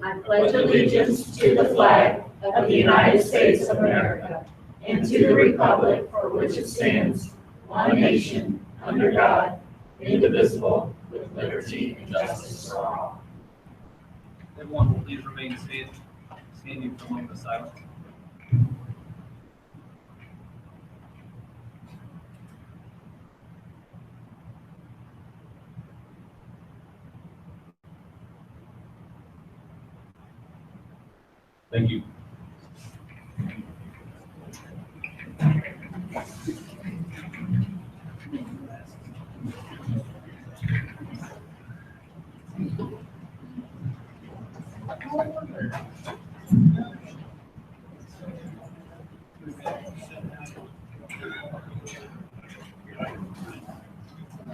I pledge allegiance to the flag of the United States of America and to the republic for which it stands, one nation, under God, indivisible, with liberty and justice for all. Everyone will please remain standing for a moment of silence. Thank you.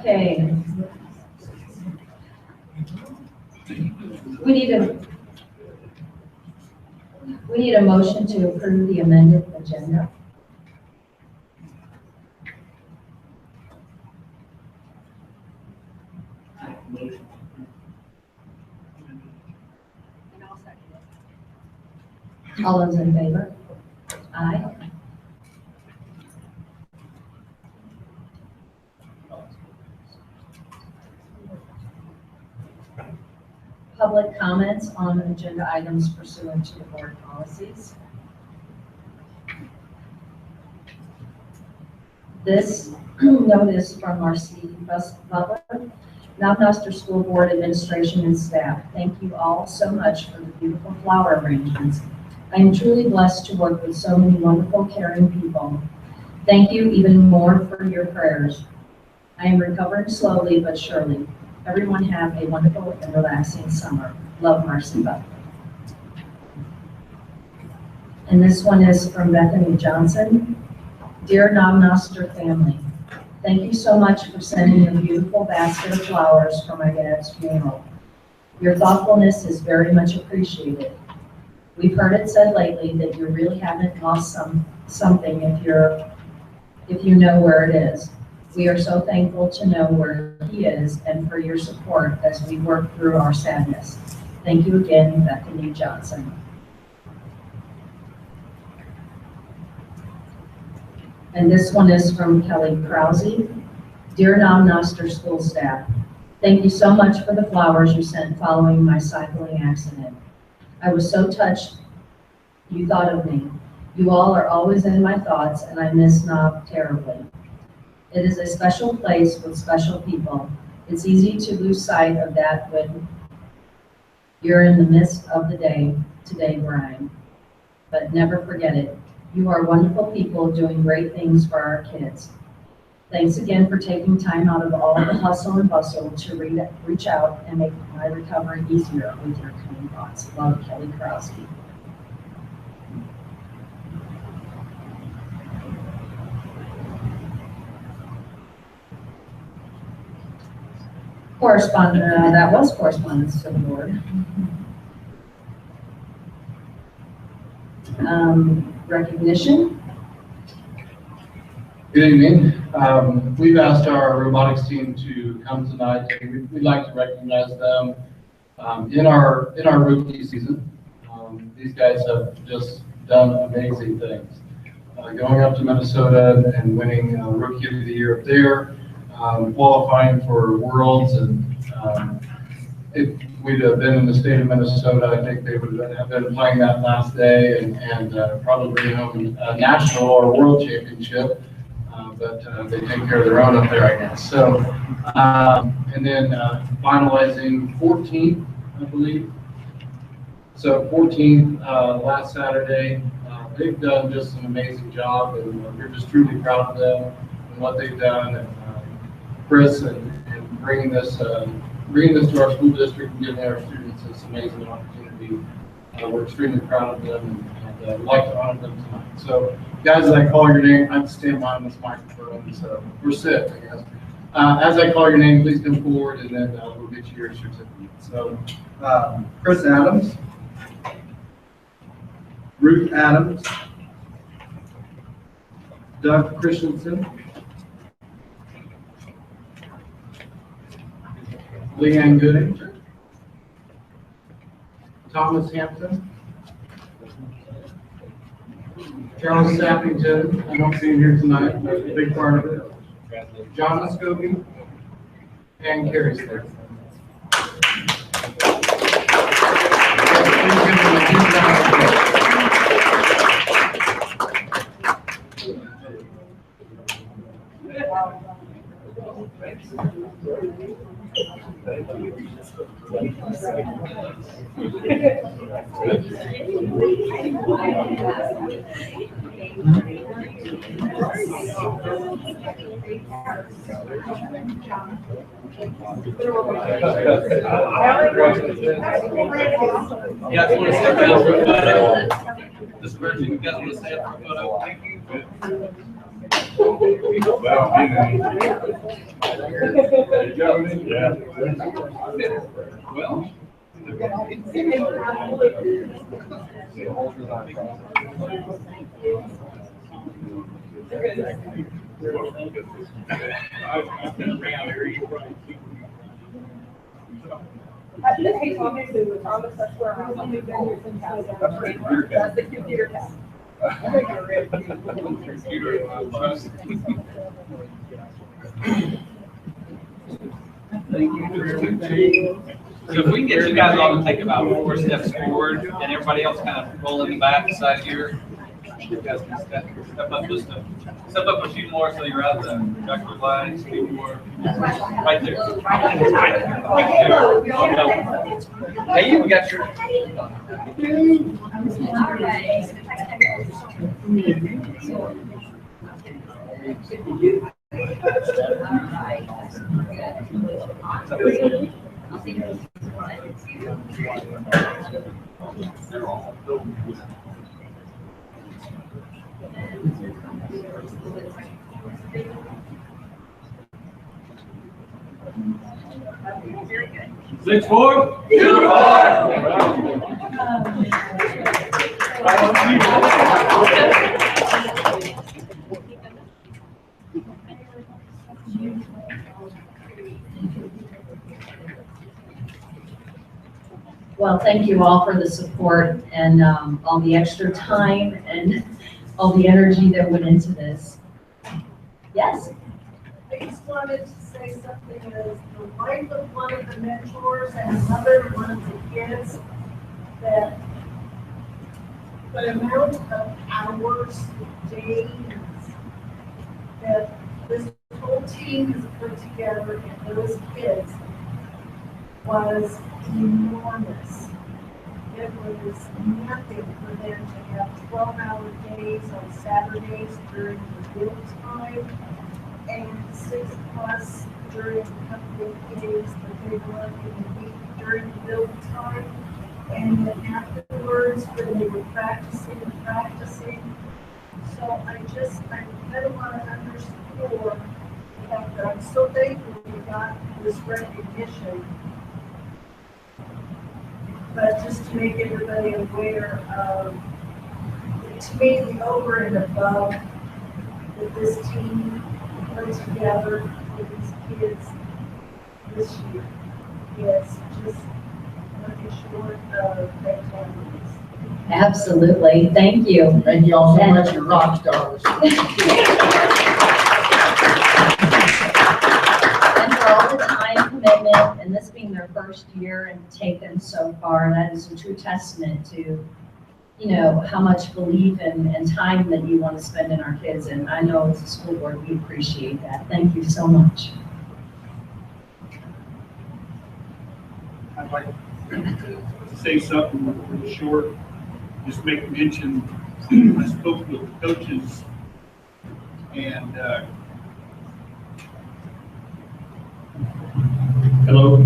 Okay. We need a motion to approve the amended agenda. All those in favor? Aye. Public comments on agenda items pursuant to the board policies. This notice from Marcy Butler, Mount Augusta School Board Administration and staff. Thank you all so much for the beautiful flower arrangements. I am truly blessed to work with so many wonderful, caring people. Thank you even more for your prayers. I am recovering slowly but surely. Everyone have a wonderful and relaxing summer. Love, Marcy Butler. And this one is from Bethany Johnson. Dear Knob Noster family, thank you so much for sending a beautiful basket of flowers for my dad's funeral. Your thoughtfulness is very much appreciated. We've heard it said lately that you really haven't lost something if you know where it is. We are so thankful to know where he is and for your support as we work through our sadness. Thank you again, Bethany Johnson. And this one is from Kelly Krause. Dear Knob Noster school staff, thank you so much for the flowers you sent following my cycling accident. I was so touched you thought of me. You all are always in my thoughts and I miss Knob terribly. It is a special place with special people. It's easy to lose sight of that when you're in the midst of the day-to-day grind. But never forget it. You are wonderful people doing great things for our kids. Thanks again for taking time out of all the hustle and bustle to reach out and make my recovery easier with your kind thoughts. Love, Kelly Krause. That was correspondence to the board. Recognition. Good evening. We've asked our robotics team to come tonight. We'd like to recognize them in our rookie season. These guys have just done amazing things. Going up to Minnesota and winning Rookie of the Year up there, qualifying for Worlds, and if we'd have been in the state of Minnesota, I think they would have been playing that last day and probably bring home a national or world championship. But they take care of their own up there, I guess. So, and then finalizing 14th, I believe. So 14th last Saturday. They've done just an amazing job, and we're just truly proud of them and what they've done. And Chris and bringing this to our school district and giving our students this amazing opportunity. We're extremely proud of them and would like to honor them tonight. So, guys, as I call your name, I have to stand behind this microphone, so we're set, I guess. As I call your name, please come forward, and then we'll get you your certificate. So, Chris Adams, Ruth Adams, Doug Christensen, Leanne Gooding, Thomas Hampton. Charles Sappington, I don't see him here tonight, that's a big part of it. John Muscovy, and Carrie Smith. You guys want to sit down for a photo? This person, you guys want to stand for a photo? Thank you. Well. I should have paid Thomas to Thomas, that's where I'm only been here since 2000. That's the computer tab. So if we can get you guys all to take about 4 steps forward and everybody else kind of roll in the back side here. You guys can step up just step up a few more so you're out the tractor line, a few more. Right there. Hey, you got your. Very good. 6-4. Well, thank you all for the support and all the extra time and all the energy that went into this. Yes? I just wanted to say something as the wife of one of the mentors and the mother of one of the kids, that the amount of hours, days that this whole team has put together and those kids was enormous. It was nothing for them to have 12-hour days on Saturdays during the build time and 6+ during a couple of days that they were in the week during the build time. And then afterwards, when they were practicing. So I kind of want to underscore the fact that I'm so thankful we got this recognition. But just to make everybody aware of, to me, the over and above that this team put together for these kids this year is just nothing short of fantastic. Absolutely. Thank you. Thank you all so much, you're rock stars. And for all the time commitment, and this being their first year and taken so far, that is a true testament to, you know, how much belief and time that you want to spend in our kids. And I know as a school board, we appreciate that. Thank you so much. I'd like to say something really short, just make mention, I spoke with the coaches and, hello?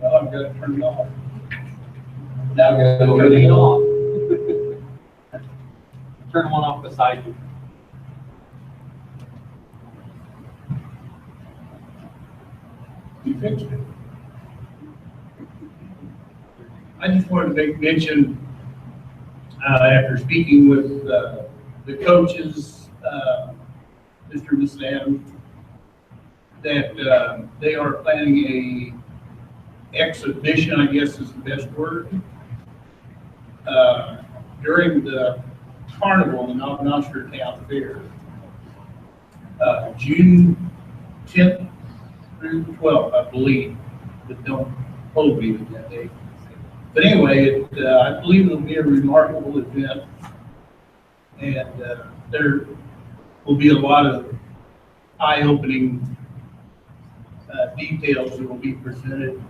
Well, I'm gonna turn it off. Now I'm gonna turn it off. Turn one off beside you. You fixed it. I just wanted to make mention, after speaking with the coaches, Mr. and Ms. Lamb, that they are planning a exhibition, I guess is the best word, during the carnival, the Noster Town Fair, June 10th through 12th, I believe, but don't hold me to that date. But anyway, I believe it'll be a remarkable event, and there will be a lot of eye-opening details that will be presented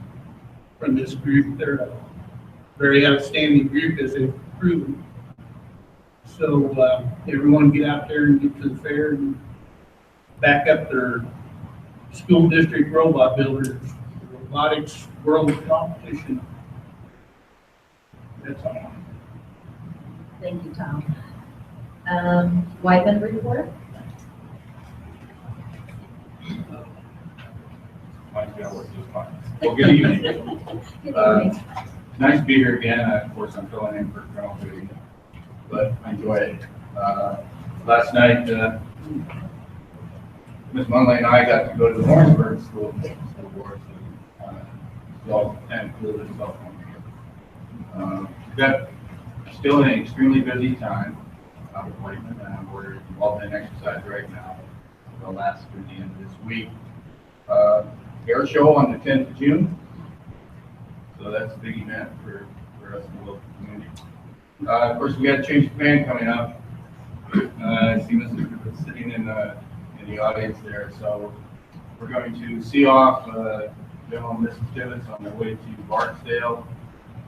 from this group. They're a very outstanding group, as they've proven. So everyone get out there and get to the fair and back up their school district robot builders, robotics world competition. That's all. Thank you, Tom. Wyman report? Mine's gonna work just fine. Well, good evening. Good evening. Nice to be here again. Of course, I'm filling in for Colonel Duty, but I enjoy it. Last night, Ms. Munley and I got to go to the Warrensburg School Board. Well, and included himself on here. Got still an extremely busy time out of appointment, and we're involved in exercise right now. It'll last through the end of this week. Air show on the 10th of June. So that's a big event for us in the local community. Of course, we got a change of plan coming up. I see Mr. Griffith sitting in the audience there. So we're going to see off General and Mrs. Tibbetts on their way to Barksdale.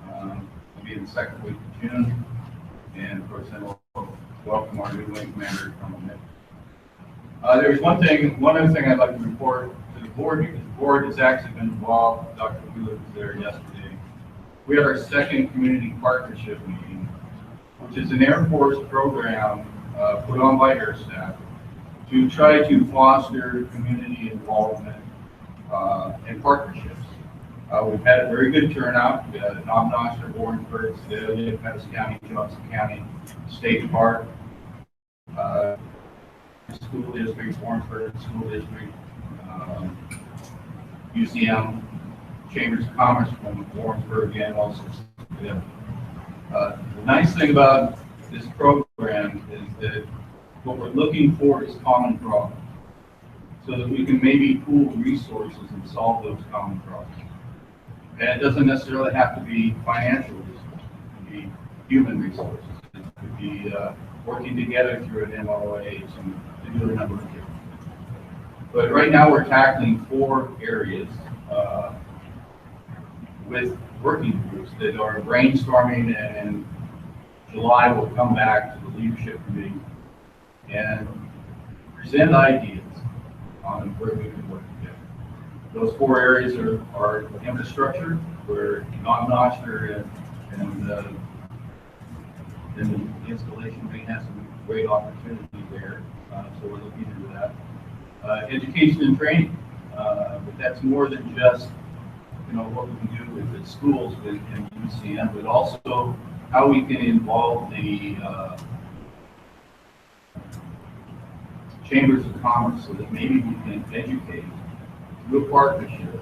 It'll be in the second week of June. And of course, then we'll welcome our new wing commander from the There's one other thing I'd like to report to the board, because the board has actually been involved. Dr. Wheeler was there yesterday. We had our second community partnership meeting, which is an Air Force program put on by air staff to try to foster community involvement and partnerships. We've had a very good turnout. We had Noster, Warrensburg, Sedalia, Madison County, Johnson County, State Park, School District, Warrensburg School District, UCM, Chambers of Commerce from Warrensburg, and also. The nice thing about this program is that what we're looking for is common problems, so that we can maybe pool resources and solve those common problems. And it doesn't necessarily have to be financial resources. It could be human resources. It could be working together through an MOA to do a number of things. But right now we're tackling 4 areas with working groups that are brainstorming, and in July we'll come back to the leadership committee and present ideas on where we can work together. Those 4 areas are infrastructure, where Noster and the installation may have some great opportunity there, so we're looking into that. Education and training, but that's more than just what we can do with the schools and UCM, but also how we can involve the chambers of commerce, so that maybe we can educate through a partnership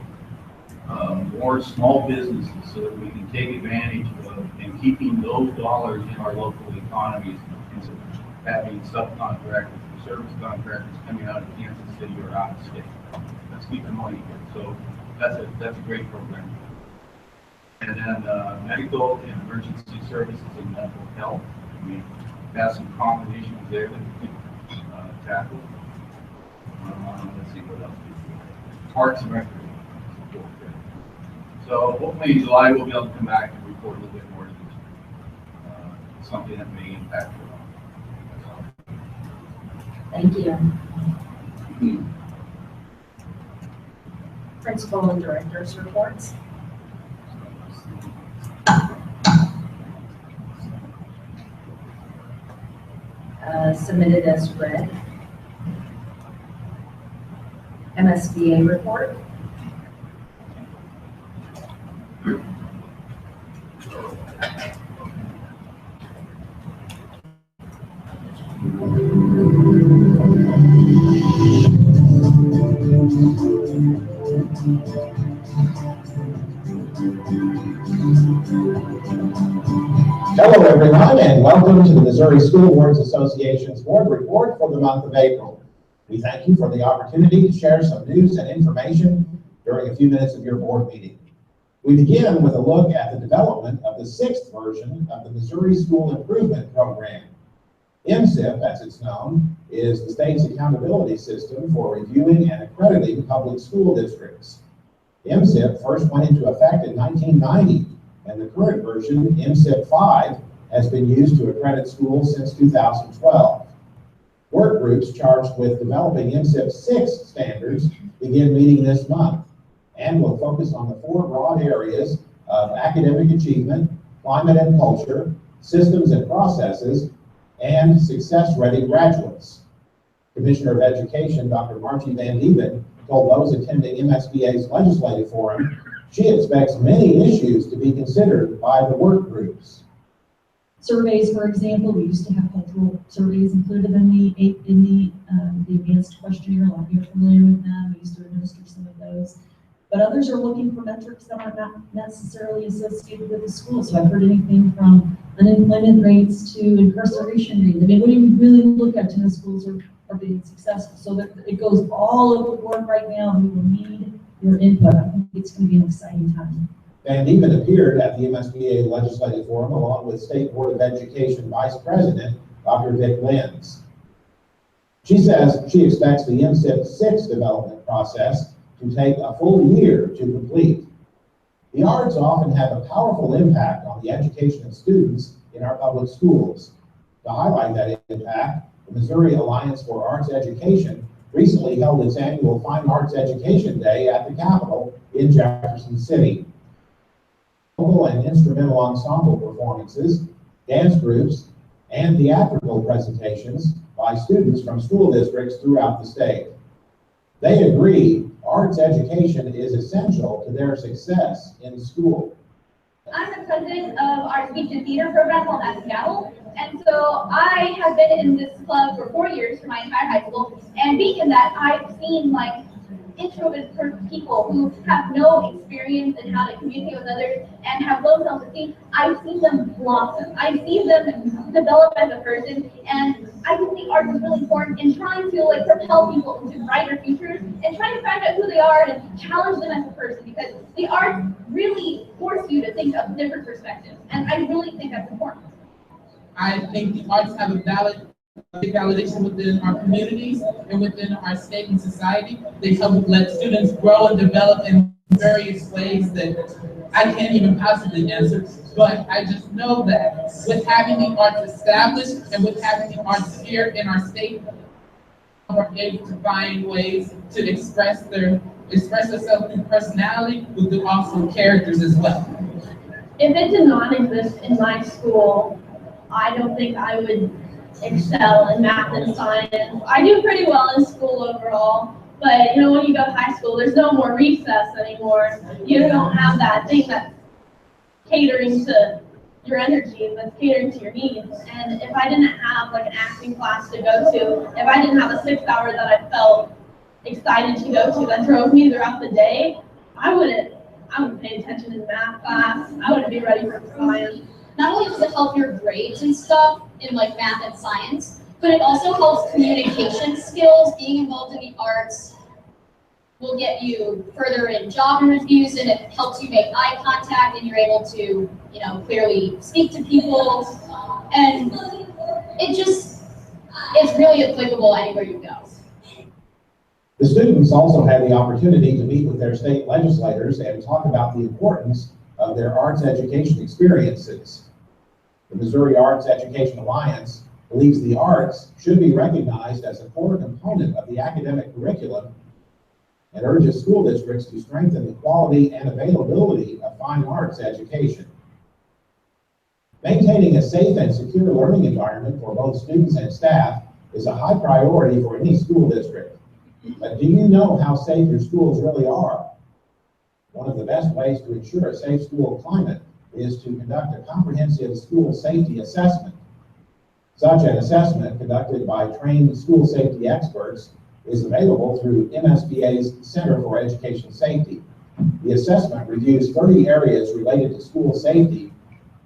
more small businesses, so that we can take advantage of and keeping those dollars in our local economies, instead of having subcontractors and service contractors coming out of Kansas City or out of state. Let's keep the money here. So that's a great program. And then medical and emergency services and mental health. We have some combinations there that we can tackle. Let's see what else. Parks and recreation. So hopefully in July we'll be able to come back and report a little bit more to this. Something that may impact it. Thank you. Principal and directors reports. Submitted as read. MSBA report. Hello, everyone, and welcome to the Missouri School Boards Association's board report for the month of April. We thank you for the opportunity to share some news and information during a few minutes of your board meeting. We begin with a look at the development of the 6th version of the Missouri School Improvement Program. MSIP, as it's known, is the state's accountability system for reviewing and accrediting public school districts. MSIP first went into effect in 1990, and the current version, MSIP 5, has been used to accredit schools since 2012. Work groups charged with developing MSIP 6 standards begin meeting this month and will focus on the 4 broad areas of academic achievement, climate and culture, systems and processes, and success-ready graduates. Commissioner of Education, Dr. Margie Van Dieven, told those attending MSBA's legislative forum she expects many issues to be considered by the work groups. Surveys, for example, we used to have cultural surveys included in the advanced questionnaire. A lot of you are familiar with them. We used to administer some of those. But others are looking for metrics that are not necessarily associated with the school. So I've heard anything from unemployment rates to incarceration rates. I mean, what do you really look at to know schools are being successful? So that it goes all over the board right now, and we will need your input. I think it's going to be an exciting time. Van Dieven appeared at the MSBA Legislative Forum along with State Board of Education Vice President, Dr. Vic Lenz. She says she expects the MSIP 6 development process to take a full year to complete. The arts often have a powerful impact on the education of students in our public schools. To highlight that impact, the Missouri Alliance for Arts Education recently held its annual Fine Arts Education Day at the Capitol in Jefferson City. Vocal and instrumental ensemble performances, dance groups, and theatrical presentations by students from school districts throughout the state. They agree arts education is essential to their success in school. I'm the president of our speech and theater program called at Seattle, and so I have been in this club for 4 years for my entire high school, and being in that, I've seen like introverted people who have no experience in how to communicate with others and have low self-esteem. I've seen them blossom. I've seen them develop as a person, and I think the arts is really important in trying to like propel people into brighter futures and trying to find out who they are and challenge them as a person, because the arts really force you to think of different perspectives, and I really think that's important. I think the arts have a validation within our communities and within our state and society. They help let students grow and develop in various ways that I can't even possibly answer. But I just know that with having the arts established and with having the arts here in our state, we're able to find ways to express themselves through personality, but through also characters as well. If it did not exist in my school, I don't think I would excel in math and science. I do pretty well in school overall, but you know, when you go to high school, there's no more recess anymore. You don't have that thing that's catering to your energy, that's catering to your needs. And if I didn't have like an acting class to go to, if I didn't have a 6 hour that I felt excited to go to that drove me throughout the day, I wouldn't pay attention in math class. I wouldn't be ready for science. Not only does it help your grades and stuff in like math and science, but it also helps communication skills. Being involved in the arts will get you further in job interviews, and it helps you make eye contact, and you're able to, you know, clearly speak to people. And it just is really applicable anywhere you go. The students also had the opportunity to meet with their state legislators and talk about the importance of their arts education experiences. The Missouri Arts Education Alliance believes the arts should be recognized as a core component of the academic curriculum and urges school districts to strengthen the quality and availability of fine arts education. Maintaining a safe and secure learning environment for both students and staff is a high priority for any school district. But do you know how safe your schools really are? One of the best ways to ensure a safe school climate is to conduct a comprehensive school safety assessment. Such an assessment, conducted by trained school safety experts, is available through MSBA's Center for Education Safety. The assessment reviews 30 areas related to school safety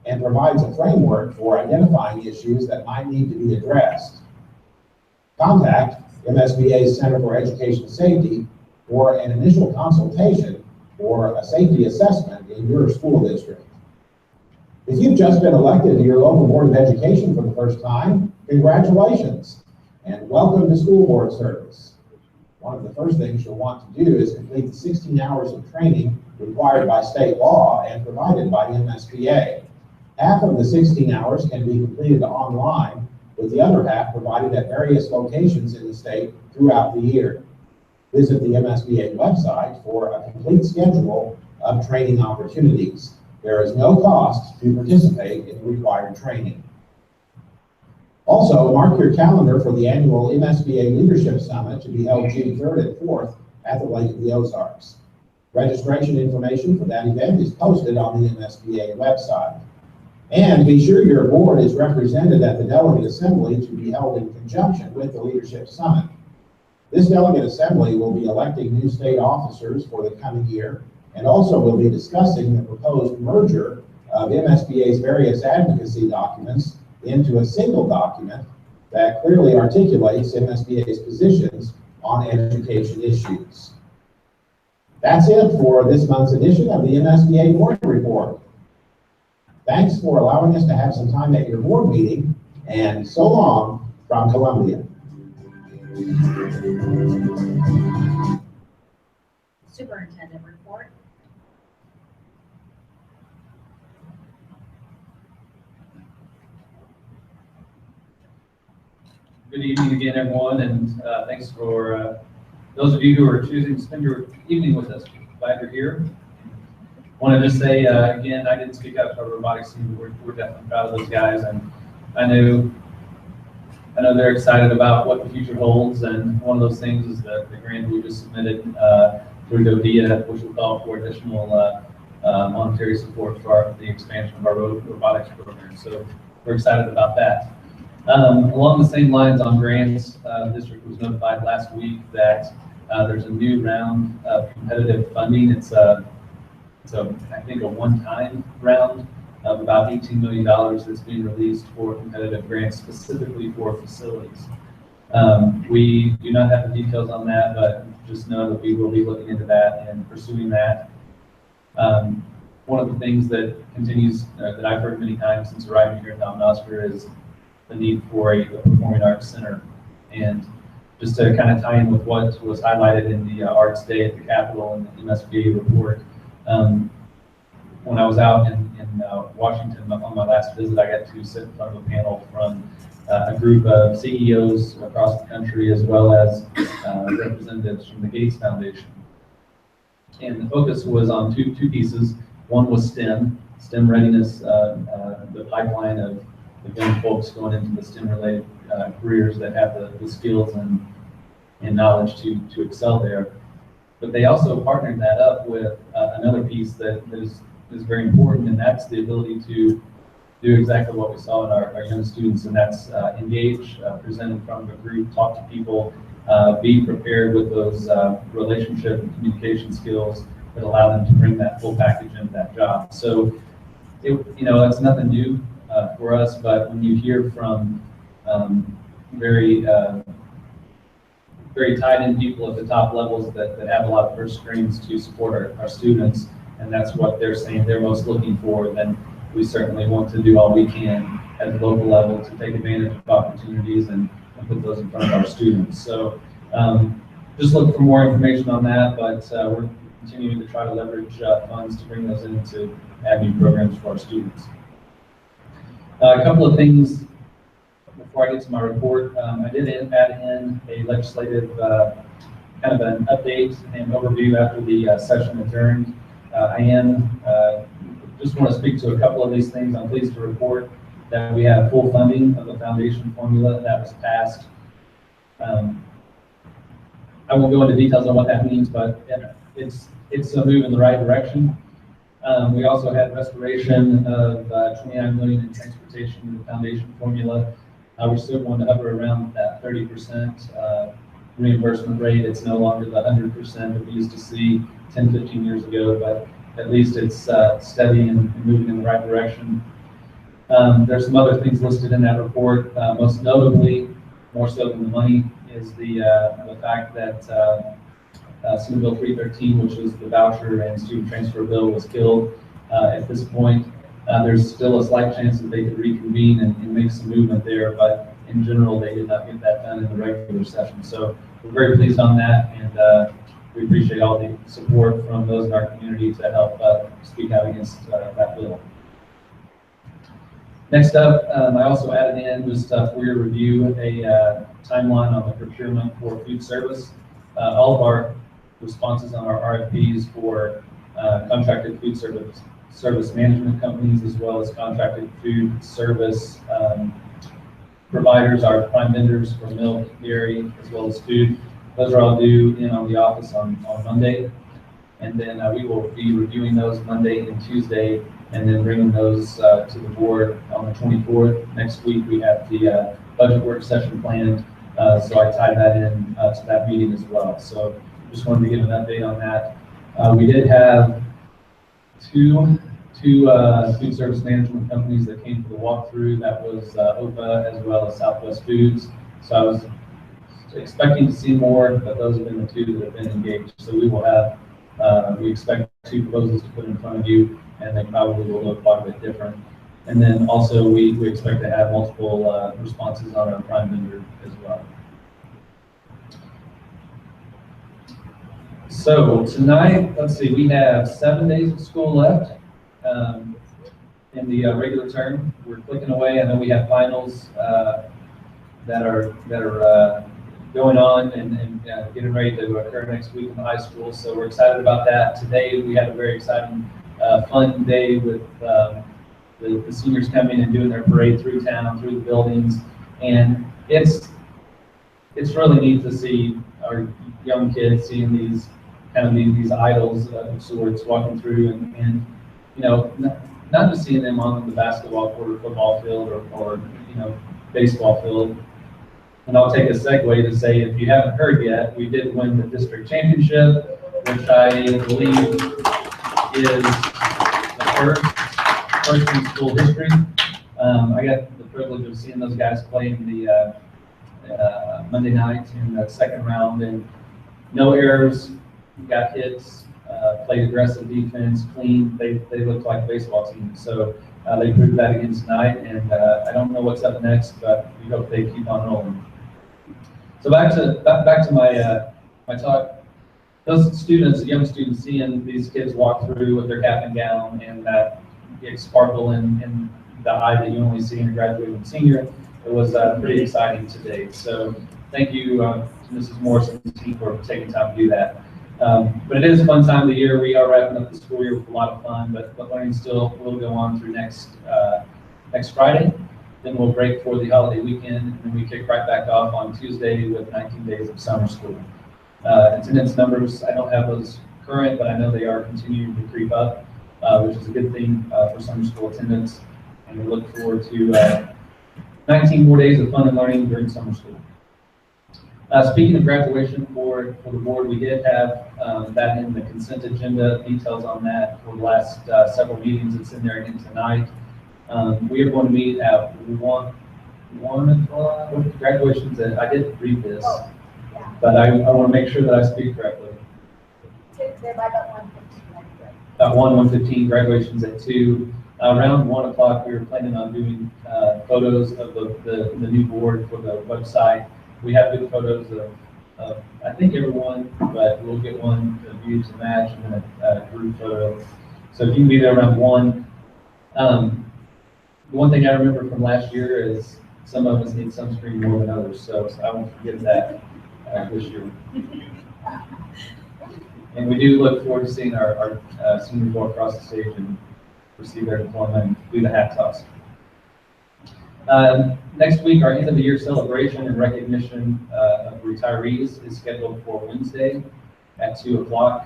and provides a framework for identifying issues that might need to be addressed. Contact MSBA's Center for Education Safety for an initial consultation or a safety assessment in your school district. If you've just been elected to your local Board of Education for the first time, congratulations and welcome to school board service. One of the first things you'll want to do is complete the 16 hours of training required by state law and provided by the MSBA. Half of the 16 hours can be completed online, with the other half provided at various locations in the state throughout the year. Visit the MSBA website for a complete schedule of training opportunities. There is no cost to participate in required training. Also, mark your calendar for the annual MSBA Leadership Summit to be held June 3rd and 4th at the Lake of the Ozarks. Registration information for that event is posted on the MSBA website. And be sure your board is represented at the Delegate Assembly to be held in conjunction with the Leadership Summit. This Delegate Assembly will be electing new state officers for the coming year and also will be discussing the proposed merger of MSBA's various advocacy documents into a single document that clearly articulates MSBA's positions on education issues. That's it for this month's edition of the MSBA Board Report. Thanks for allowing us to have some time at your board meeting, and so long from Columbia. Superintendent report. Good evening again, everyone, and thanks for those of you who are choosing to spend your evening with us. Glad you're here. Wanted to say, again, I didn't speak up for our robotics team, but we're definitely proud of those guys, and I know they're excited about what the future holds, and one of those things is the grant we just submitted through DODEA, which will call for additional monetary support for the expansion of our robotics program. So we're excited about that. Along the same lines on grants, the district was notified last week that there's a new round of competitive funding. It's I think a one-time round of about $18 million that's being released for competitive grants specifically for facilities. We do not have the details on that, but just know that we will be looking into that and pursuing that. One of the things that continues, that I've heard many times since arriving here in Oscar is the need for a performing arts center. And just to kind of tie in with what was highlighted in the Arts Day at the Capitol and the MSBA report, when I was out in Washington on my last visit, I got to sit in front of a panel from a group of CEOs across the country, as well as representatives from the Gates Foundation. And the focus was on two pieces. One was STEM readiness, the pipeline of the young folks going into the STEM-related careers that have the skills and knowledge to excel there. But they also partnered that up with another piece that is very important, and that's the ability to do exactly what we saw in our young students, and that's engage, present in front of a group, talk to people, be prepared with those relationship and communication skills that allow them to bring that full package into that job. So, that's nothing new for us, but when you hear from very tied-in people at the top levels that have a lot of purse strings to support our students, and that's what they're saying they're most looking for, then we certainly want to do all we can at the local level to take advantage of opportunities and put those in front of our students. So just look for more information on that, but we're continuing to try to leverage funds to bring those in to add new programs for our students. A couple of things before I get to my report. I did add in a legislative kind of an update and overview after the session adjourned. Just want to speak to a couple of these things. I'm pleased to report that we have full funding of the foundation formula that was passed. I won't go into details on what that means, but it's a move in the right direction. We also had restoration of $29 million in transportation in the foundation formula. We're still going to hover around that 30% reimbursement rate. It's no longer the 100% that we used to see 10, 15 years ago, but at least it's steady and moving in the right direction. There's some other things listed in that report. Most notably, more so than the money, is the fact that Senate Bill 313, which was the voucher and student transfer bill, was killed. At this point, there's still a slight chance that they could reconvene and make some movement there, but in general, they did not get that done in the regular session. So we're very pleased on that, and we appreciate all the support from those in our community to help speak out against that bill. Next up, I also added in just for your review a timeline on the procurement for food service. All of our responses on our RFPs for contracted food service management companies, as well as contracted food service providers, our prime vendors for milk, dairy, as well as food. Those are all due in on the office on Monday. And then we will be reviewing those Monday and Tuesday, and then bringing those to the board on the 24th. Next week, we have the budget work session planned, so I tied that in to that meeting as well. So just wanted to give an update on that. We did have two food service management companies that came to the walkthrough. That was OPA as well as Southwest Foods. So I was expecting to see more, but those have been the two that have been engaged. So we will have, we expect 2 proposals to put in front of you, and they probably will look quite a bit different. And then also we expect to have multiple responses on our prime vendor as well. So tonight, let's see, we have 7 days of school left in the regular term. We're clicking away. I know we have finals that are going on and getting ready to occur next week in the high school. So we're excited about that. Today we had a very exciting, fun day with the seniors coming and doing their parade through town, through the buildings, and it's really neat to see our young kids seeing these kind of these idols of sorts walking through, and you know, not just seeing them on the basketball court or football field or you know, baseball field. And I'll take a segue to say, if you haven't heard yet, we did win the district championship, which I believe is the first in school history. I got the privilege of seeing those guys play in the Monday night in the second round, and no errors, got hits, played aggressive defense, clean. They looked like a baseball team. So they proved that again tonight, and I don't know what's up next, but we hope they keep on rolling. So back to my talk. Those students, young students, seeing these kids walk through with their cap and gown and that big sparkle in the eye that you only see in a graduating senior, it was pretty exciting today. So thank you to Mrs. Morris and the team for taking time to do that. But it is a fun time of the year. We are wrapping up the school year with a lot of fun, but learning still will go on through next Friday. Then we'll break for the holiday weekend, and then we kick right back off on Tuesday with 19 days of summer school. Attendance numbers, I don't have those current, but I know they are continuing to creep up, which is a good thing for summer school attendance. And we look forward to 19 more days of fun and learning during summer school. Speaking of graduation for the board, we did have that in the consent agenda, details on that for the last several meetings. It's in there again tonight. We are going to meet at 1 o'clock. Graduation's at, I did read this, but I want to make sure that I speak correctly. About 1:15, graduation's at 2. Around 1 o'clock, we were planning on doing photos of the new board for the website. We have good photos of I think everyone, but we'll get one of you to match and then a group photo. So if you can be there around 1. The one thing I remember from last year is some of us need sunscreen more than others, so I won't forget that this year. And we do look forward to seeing our seniors go across the stage and receive their diploma and do the hat toss. Next week, our end of the year celebration and recognition of retirees is scheduled for Wednesday at 2 o'clock.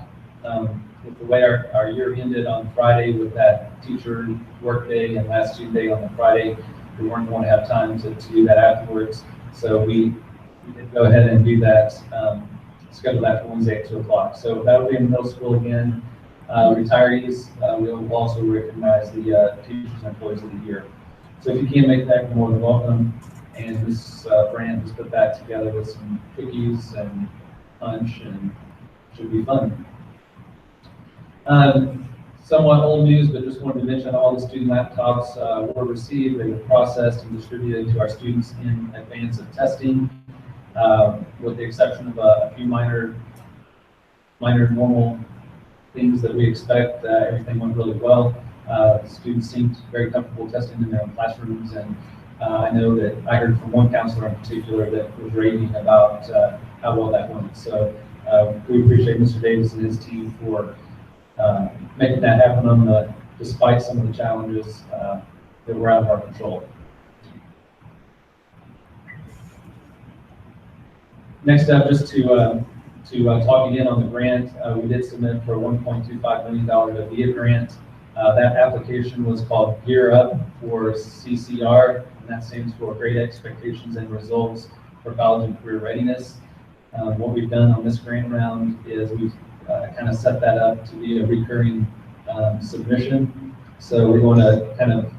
With the way our year ended on Friday with that teacher work day and last student day on the Friday, we weren't going to have time to do that afterwards. So we we did go ahead and do that, schedule that for Wednesday at 2 o'clock. So that'll be in middle school again. Retirees, we'll also recognize the Teachers and Employees of the Year. So if you can't make that, you're more than welcome. And this brand has put that together with some cookies and lunch, and should be fun. Somewhat old news, but just wanted to mention all the student laptops were received. They were processed and distributed to our students in advance of testing, with the exception of a few minor normal things that we expect. Everything went really well. Students seemed very comfortable testing in their own classrooms, and I know that I heard from one counselor in particular that was raving about how well that went. So we appreciate Mr. Davis and his team for making that happen despite some of the challenges that were out of our control. Next up, just to talk again on the grant, we did submit for a $1.25 million AVIA grant. That application was called Gear Up for CCR, and that stands for Great Expectations and Results for College and Career Readiness. What we've done on this grant round is we've kind of set that up to be a recurring submission. So we want to kind of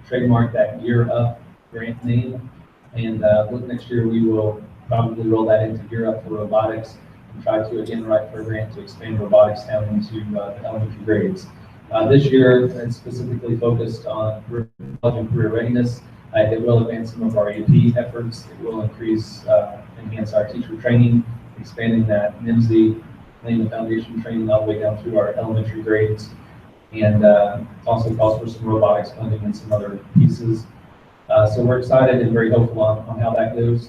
trademark that Gear Up grant name, and next year we will probably roll that into Gear Up for Robotics and try to again write for a grant to expand robotics down into the elementary grades. This year it's specifically focused on college and career readiness. It will advance some of our AP efforts. It will enhance our teacher training, expanding that NIMSY, laying the foundation training all the way down through our elementary grades, and also calls for some robotics funding and some other pieces. So we're excited and very hopeful on how that goes.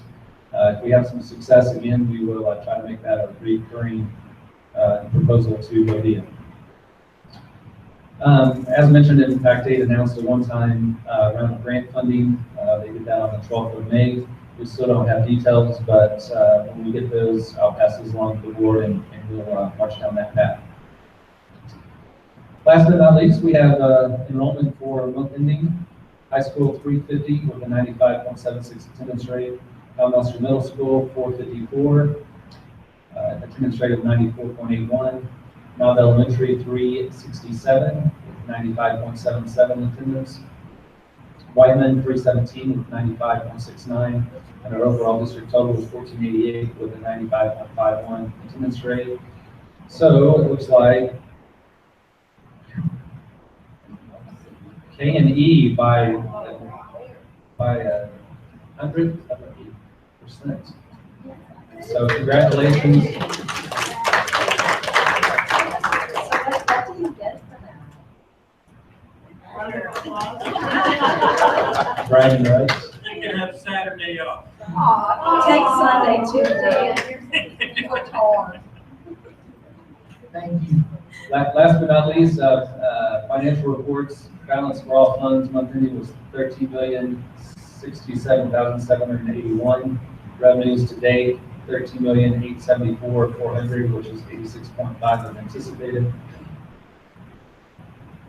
If we have some success again, we will try to make that a recurring proposal to ODM. As mentioned, Impact 8 announced a one-time round of grant funding. They did that on the 12th of May. We still don't have details, but when we get those, I'll pass those along to the board and we'll march down that path. Last but not least, we have enrollment for month ending. High school 350 with a 95.76 attendance rate. Elmhurst Middle School 454, attendance rate of 94.81. Mount Elementary 367 with 95.77 attendance. Whiteman 317 with 95.69, and our overall district total is 1488 with a 95.51 attendance rate. So it looks like K and E by 100%. So congratulations. What do you get for that? Brian rights. You can have Saturday off. Take Sunday too, Dan. Worked hard. Thank you. Last but not least, financial reports. Balance for all funds month ending was $13,067,781. Revenues to date, $13,874,400, which is 86.5 of anticipated.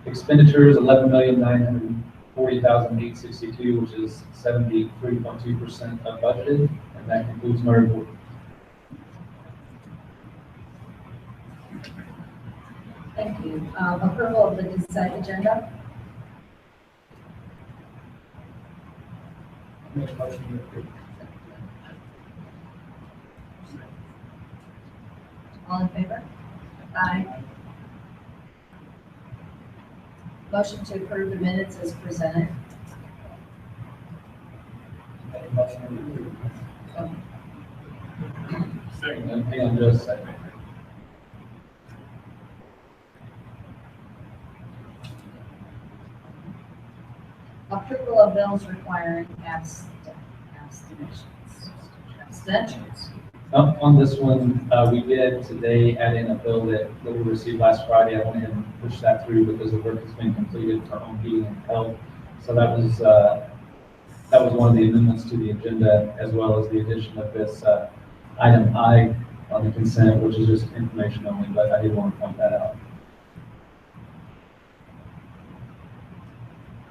Expenditures, $11,940,862, which is 73.2% of budgeted, and that concludes my report. Thank you. Approval of the consent agenda. All in favor? Aye. Motion to approve the minutes as presented. Second. Hang on just a second. Approval of bills requiring abstentions. On this one, we did today add in a bill that we received last Friday. I went ahead and pushed that through because the work has been completed for home heating and health. So that was one of the amendments to the agenda, as well as the addition of this item I on the consent, which is just information only, but I did want to point that out.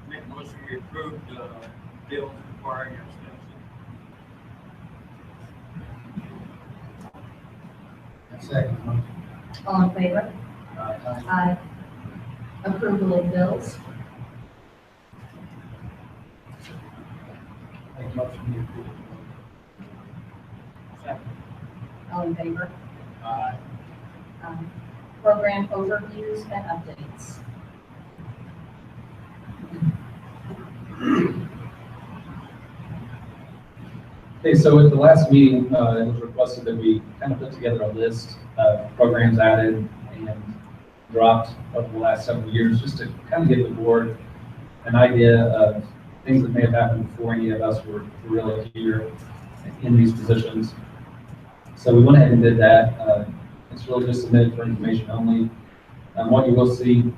Make a motion we approve the bills requiring abstention. Second. All in favor? Aye. Approval of bills? Make a motion to approve. All in favor? Aye. Program overviews and updates? Okay, so at the last meeting, it was requested that we kind of put together a list of programs added and dropped over the last several years, just to kind of give the board an idea of things that may have happened before any of us were really here in these positions. So we went ahead and did that. It's really just submitted for information only. What you will see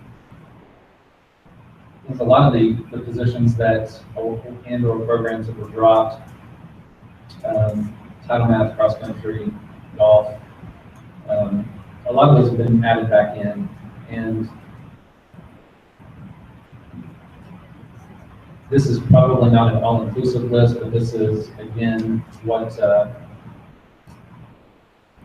is a lot of the positions that and/or programs that were dropped. Title math, cross country, golf. A lot of those have been added back in, and this is probably not an all-inclusive list, but this is again what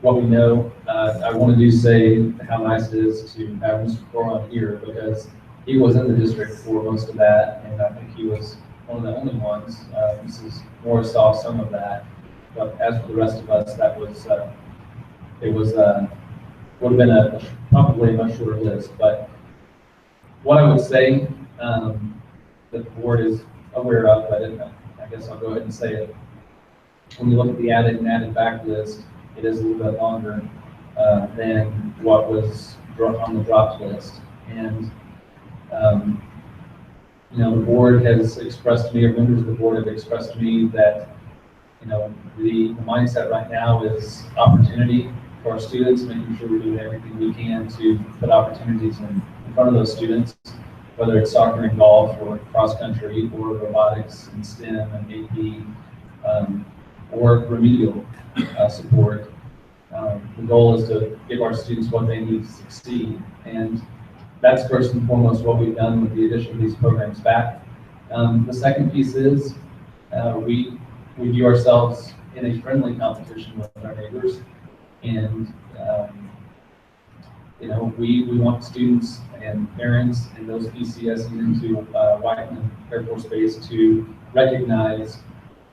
we know. I want to say how nice it is to have Mr. Coron here, because he was in the district for most of that, and I think he was one of the only ones. Mrs. Morris saw some of that, but as for the rest of us, that was would have been probably a much shorter list. But what I would say that the board is aware of, but I guess I'll go ahead and say it. When you look at the added and added back list, it is a little bit longer than what was on the dropped list, and the board has expressed to me, or members of the board have expressed to me that, the mindset right now is opportunity for our students, making sure we're doing everything we can to put opportunities in front of those students, whether it's soccer and golf, or cross country, or robotics and STEM and AP, or remedial support. The goal is to give our students what they need to succeed, and that's first and foremost what we've done with the addition of these programs back. The second piece is we view ourselves in a friendly competition with our neighbors, and we want students and parents and those PCSs into Whiteman Air Force Base to recognize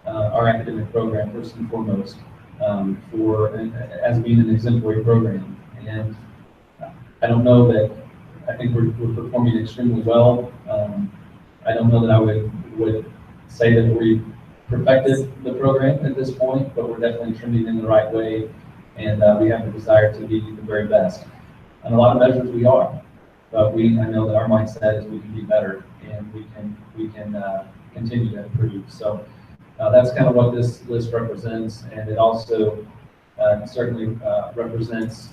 our academic program first and foremost as being an exemplary program. And I don't know that I think we're performing extremely well. I don't know that I would say that we perfected the program at this point, but we're definitely trending in the right way, and we have the desire to be the very best. On a lot of measures we are, but I know that our mindset is we can be better, and we can continue to improve. So that's kind of what this list represents, and it also certainly represents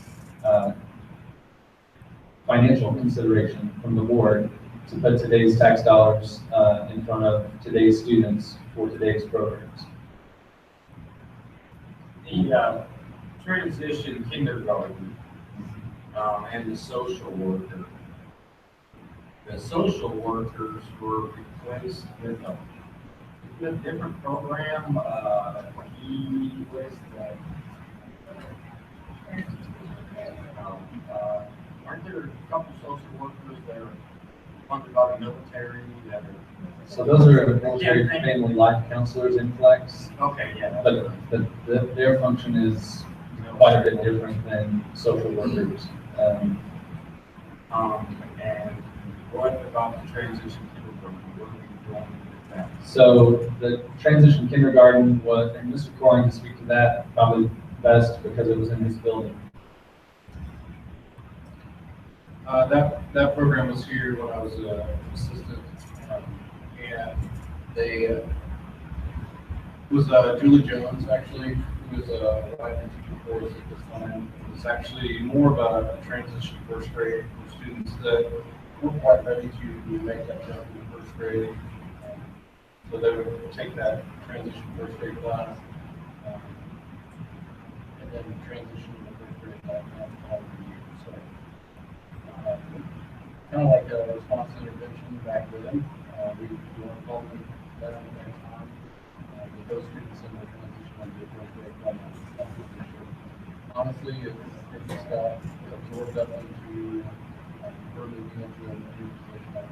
financial consideration from the board to put today's tax dollars in front of today's students for today's programs. The transition kindergarten and the social worker. The social workers were replaced with a different program. Aren't there a couple social workers that are funded by the military that are? So those are military family life counselors in Flex. Okay, yeah. But their function is quite a bit different than social workers. And what about the transition kindergarten? What are we doing with that? So the transition kindergarten was, and Mr. Corin can speak to that probably best because it was in his building. That program was here when I was assistant, and they it was Julie Jones actually, who was a writing teacher for us at this time. It was actually more of a transition first grade for students that weren't quite ready to make that jump to first grade. So they would take that transition first grade class, and then transition to first grade that following year. So kind of like a response intervention back then. We weren't following that at that time. But those students in the transition on the first grade class, honestly, it just got absorbed up into further into a new position.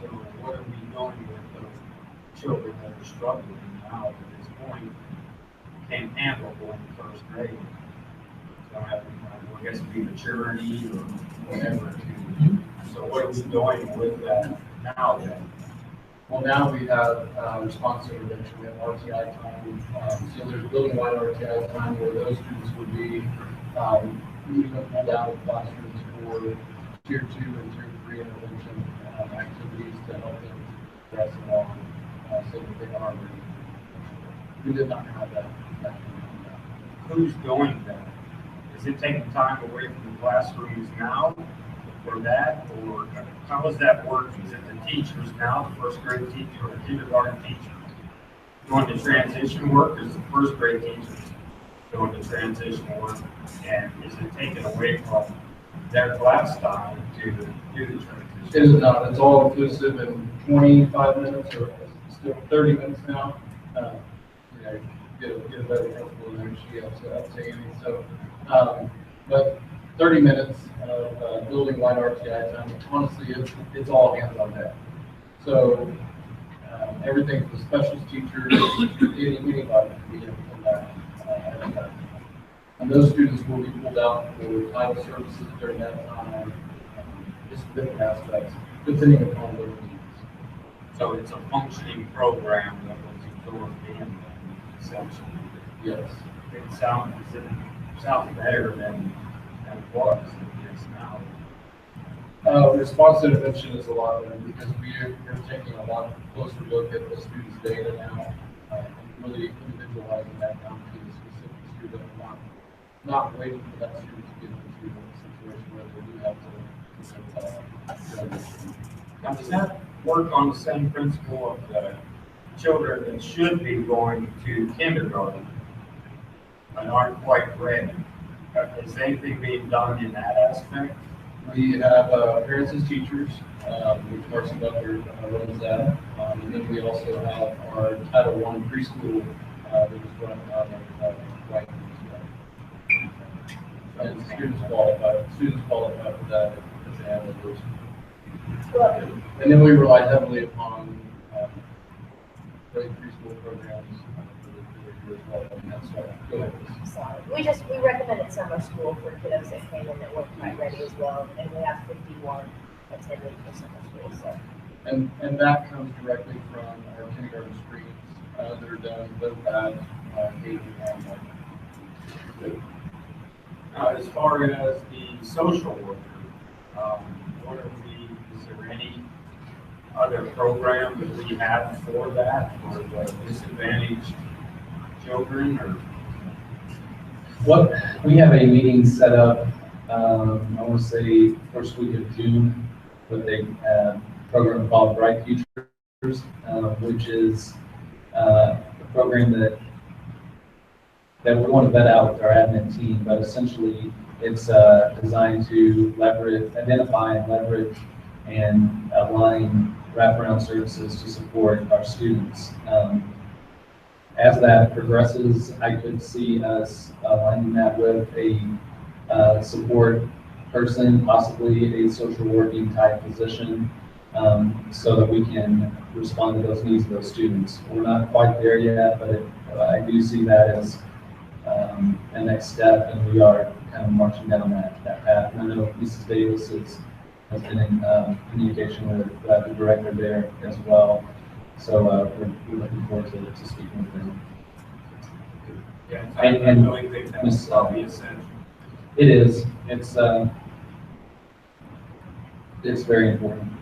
So what are we doing with those children that are struggling now at this point? Can't handle going to first grade. Don't have, I guess, be maturity or whatever. So what are we doing with that now then? Well, now we have response intervention, we have RTI time. So there's building-wide RTI time where those students would be moving pulled out of classrooms for tier 2 and tier 3 intervention activities to help them progress along so that they are ready. We did not have that. Who's doing that? Is it taking time away from the classrooms now for that, or how does that work? Is it the teachers now, the first grade teacher or the kindergarten teacher doing the transition work? Is the first grade teachers doing the transition work? And is it taken away from their class time to do the transition? It is not. It's all inclusive in 25 minutes or still 30 minutes now. Get a better principal than she has saying. So, but 30 minutes of building-wide RTI time. Honestly, it's all hands on deck. So everything from specialist teachers, anybody can be in that at a time. And those students will be pulled out for title services during that time, just different aspects, depending upon their needs. So it's a functioning program that was absorbed in, essentially. Yes. It sounds better than it was, it is now. Response intervention is a lot better because we're taking a lot closer look at the student's data now, and really individualizing that down to the specific student, not waiting for that student to get into a situation where they do have to transition. Now, does that work on the same principle of the children that should be going to kindergarten but aren't quite ready? Is anything being done in that aspect? We have parents as teachers, which Marcy Butler runs that. And then we also have our Title I preschool that is run out of White. And students qualify for that if they have those. And then we rely heavily upon great preschool programs for the as well. And that's go ahead. We recommended summer school for kiddos that came in that weren't quite ready as well, and we have 51 attending for summer school, so. And that comes directly from our kindergarten screens that are done both at K and As far as the social worker, is there any other program that we have for that, for the disadvantaged children, or? What, we have a meeting set up, I want to say first week of June, with a program called Bright Futures, which is a program that we want to vet out with our admin team, but essentially it's designed to identify and leverage and align wraparound services to support our students. As that progresses, I could see us aligning that with a support person, possibly a social working type position, so that we can respond to those needs of those students. We're not quite there yet, but I do see that as a next step, and we are kind of marching down that path. And I know Mrs. Davis has been in communication with the director there as well. So we're looking forward to speaking with them. Yeah, I really think that's probably essential. It is. It's very important.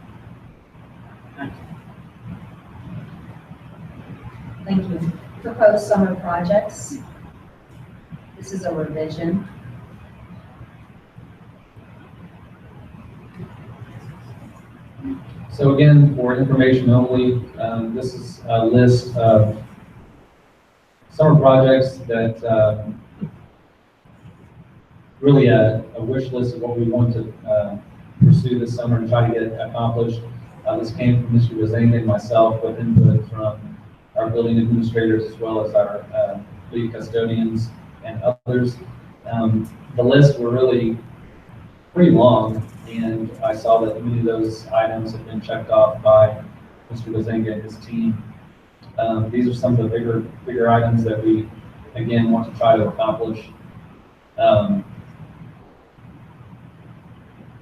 Thank you. Proposed summer projects. This is a revision. So again, for information only, this is a list of summer projects that really a wish list of what we want to pursue this summer and try to get accomplished. This came from Mr. Bazane and myself, with input from our building administrators as well as our lead custodians and others. The lists were really pretty long, and I saw that many of those items have been checked off by Mr. Bazinga and his team. These are some of the bigger items that we, again, want to try to accomplish.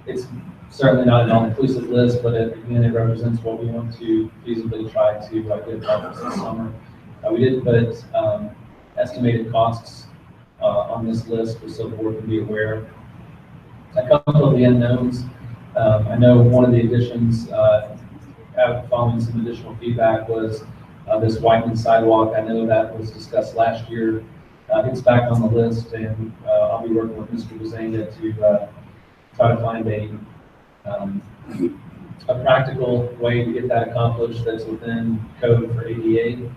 It's certainly not an all-inclusive list, but again, it represents what we want to feasibly try to get accomplished this summer. We did put estimated costs on this list, just so the board can be aware. A couple of the unknowns. I know one of the additions, following some additional feedback, was this Whiteman sidewalk. I know that was discussed last year. It's back on the list, and I'll be working with Mr. Bazinga to try to find a practical way to get that accomplished that's within code for ADA,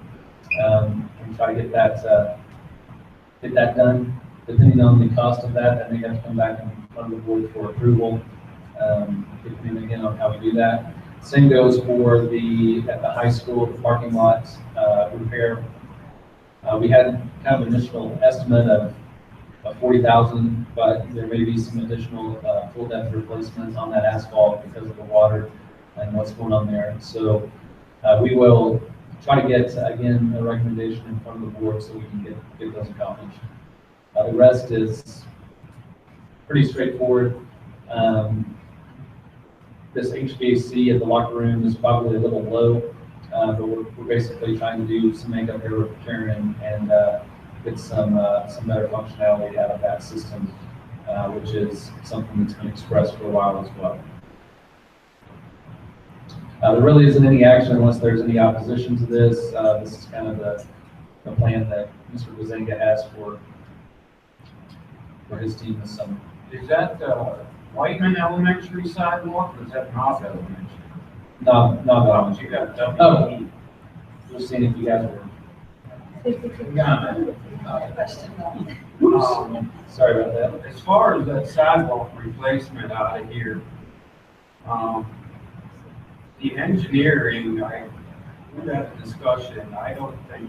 and try to get that done. Depending on the cost of that, that may have to come back in front of the board for approval, depending again on how we do that. Same goes for at the high school, the parking lot repair. We had kind of an initial estimate of 40,000, but there may be some additional full depth replacements on that asphalt because of the water and what's going on there. So we will try to get, again, a recommendation in front of the board so we can get those accomplished. The rest is pretty straightforward. This HVAC at the locker room is probably a little low, but we're basically trying to do some makeup here with Karen and get some better functionality out of that system, which is something that's been expressed for a while as well. There really isn't any action unless there's any opposition to this. This is kind of the plan that Mr. Bazinga has for his team this summer. Is that Whiteman Elementary sidewalk, or is that Knob Elementary? No. You got W. Oh, just seeing if you guys were. Sorry about that. As far as that sidewalk replacement out of here, the engineering, we had a discussion, I don't think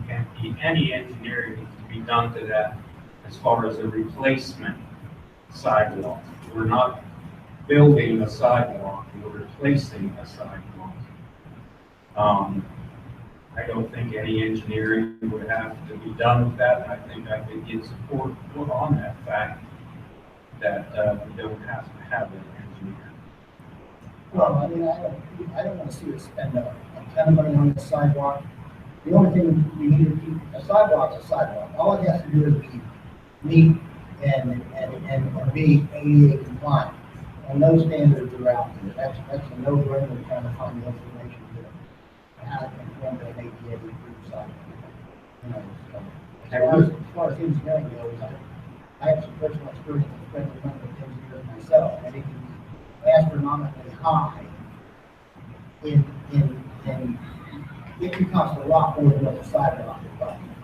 any engineering needs to be done to that as far as a replacement sidewalk. We're not building a sidewalk, we're replacing a sidewalk. I don't think any engineering would have to be done with that. I think I could get support put on that fact that we don't have to have an engineer. Well, I mean, I don't want to see us spend a ton of money on the sidewalk. The only thing we need to keep, a sidewalk's a sidewalk. All it has to do is be neat and be ADA compliant. And those standards are out there. That's a no-brainer trying to find the information to how to conform to an ADA approved sidewalk. You know, as far as engineering goes, I have some personal experience with spending money with engineers myself, and it can be astronomically high in it can cost a lot more than what the sidewalk is costing.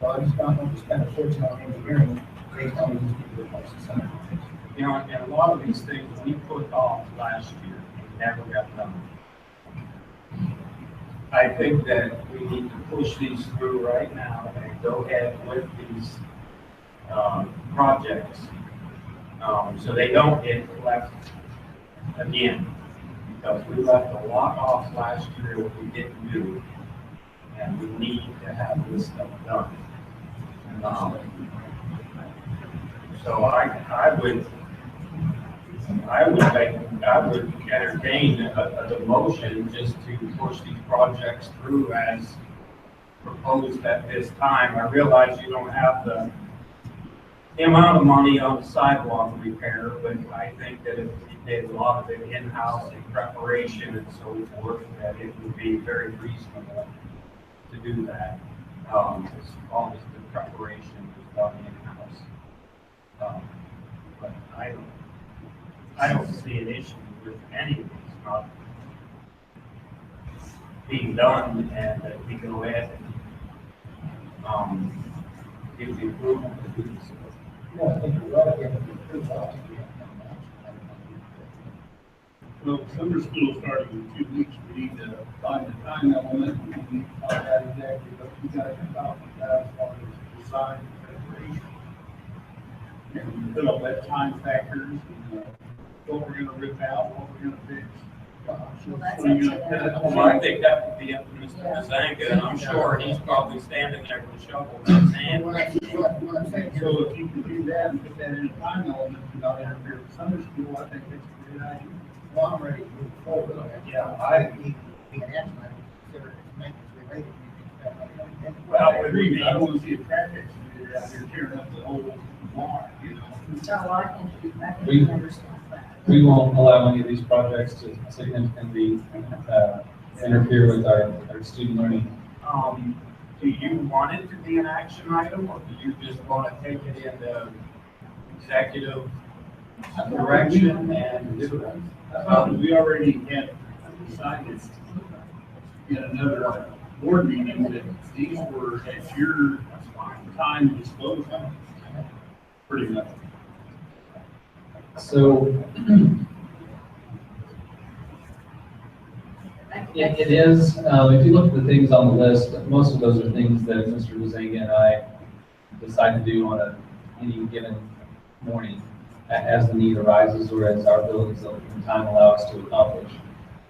So I just don't want to spend a fortune on engineering based on these people replace the sidewalk. You know, and a lot of these things we put off last year and never got done. I think that we need to push these through right now and go ahead with these projects so they don't get left again. Because we left a lot off last year that we didn't do, and we need to have this stuff done. So I would entertain a motion just to push these projects through as proposed at this time. I realize you don't have the amount of money on the sidewalk repair, but I think that if we did a lot of it in-house in preparation and so forth, that it would be very reasonable to do that, as long as the preparation is done in-house. But I don't see an issue with any of these not being done, and that we go ahead and give the approval to do this. No, I think you're right. Yeah, it's all. Well, summer school starting in 2 weeks, we need to find the time element, we need to find out exactly what you guys are talking about as far as design and preparation. and put up that time factors, what we're gonna rip out, what we're gonna fix. Well, I think that would be up to Mr. Mazanga, and I'm sure he's probably standing there with a shovel in his hand. What I'm saying, so if you can do that and put that in a time element, and not interfere with Sunday school, I think that's a great idea. Well, I'm ready to move forward. Yeah, Be an action item, consider it maintenance related. Well, I agree, I don't wanna see a trash excavator out here tearing up the whole barn, you know? No, I can We- understand that. We won't allow any of these projects to significantly interfere with our student learning. Do you want it to be an action item, or do you just want to take it into executive direction and do it? We already had decided in another board meeting that these were at your time disposal, pretty much. So it is, if you look at the things on the list, most of those are things that Mr. Luzanga and I decide to do on any given morning as the need arises or as our abilities and time allow us to accomplish.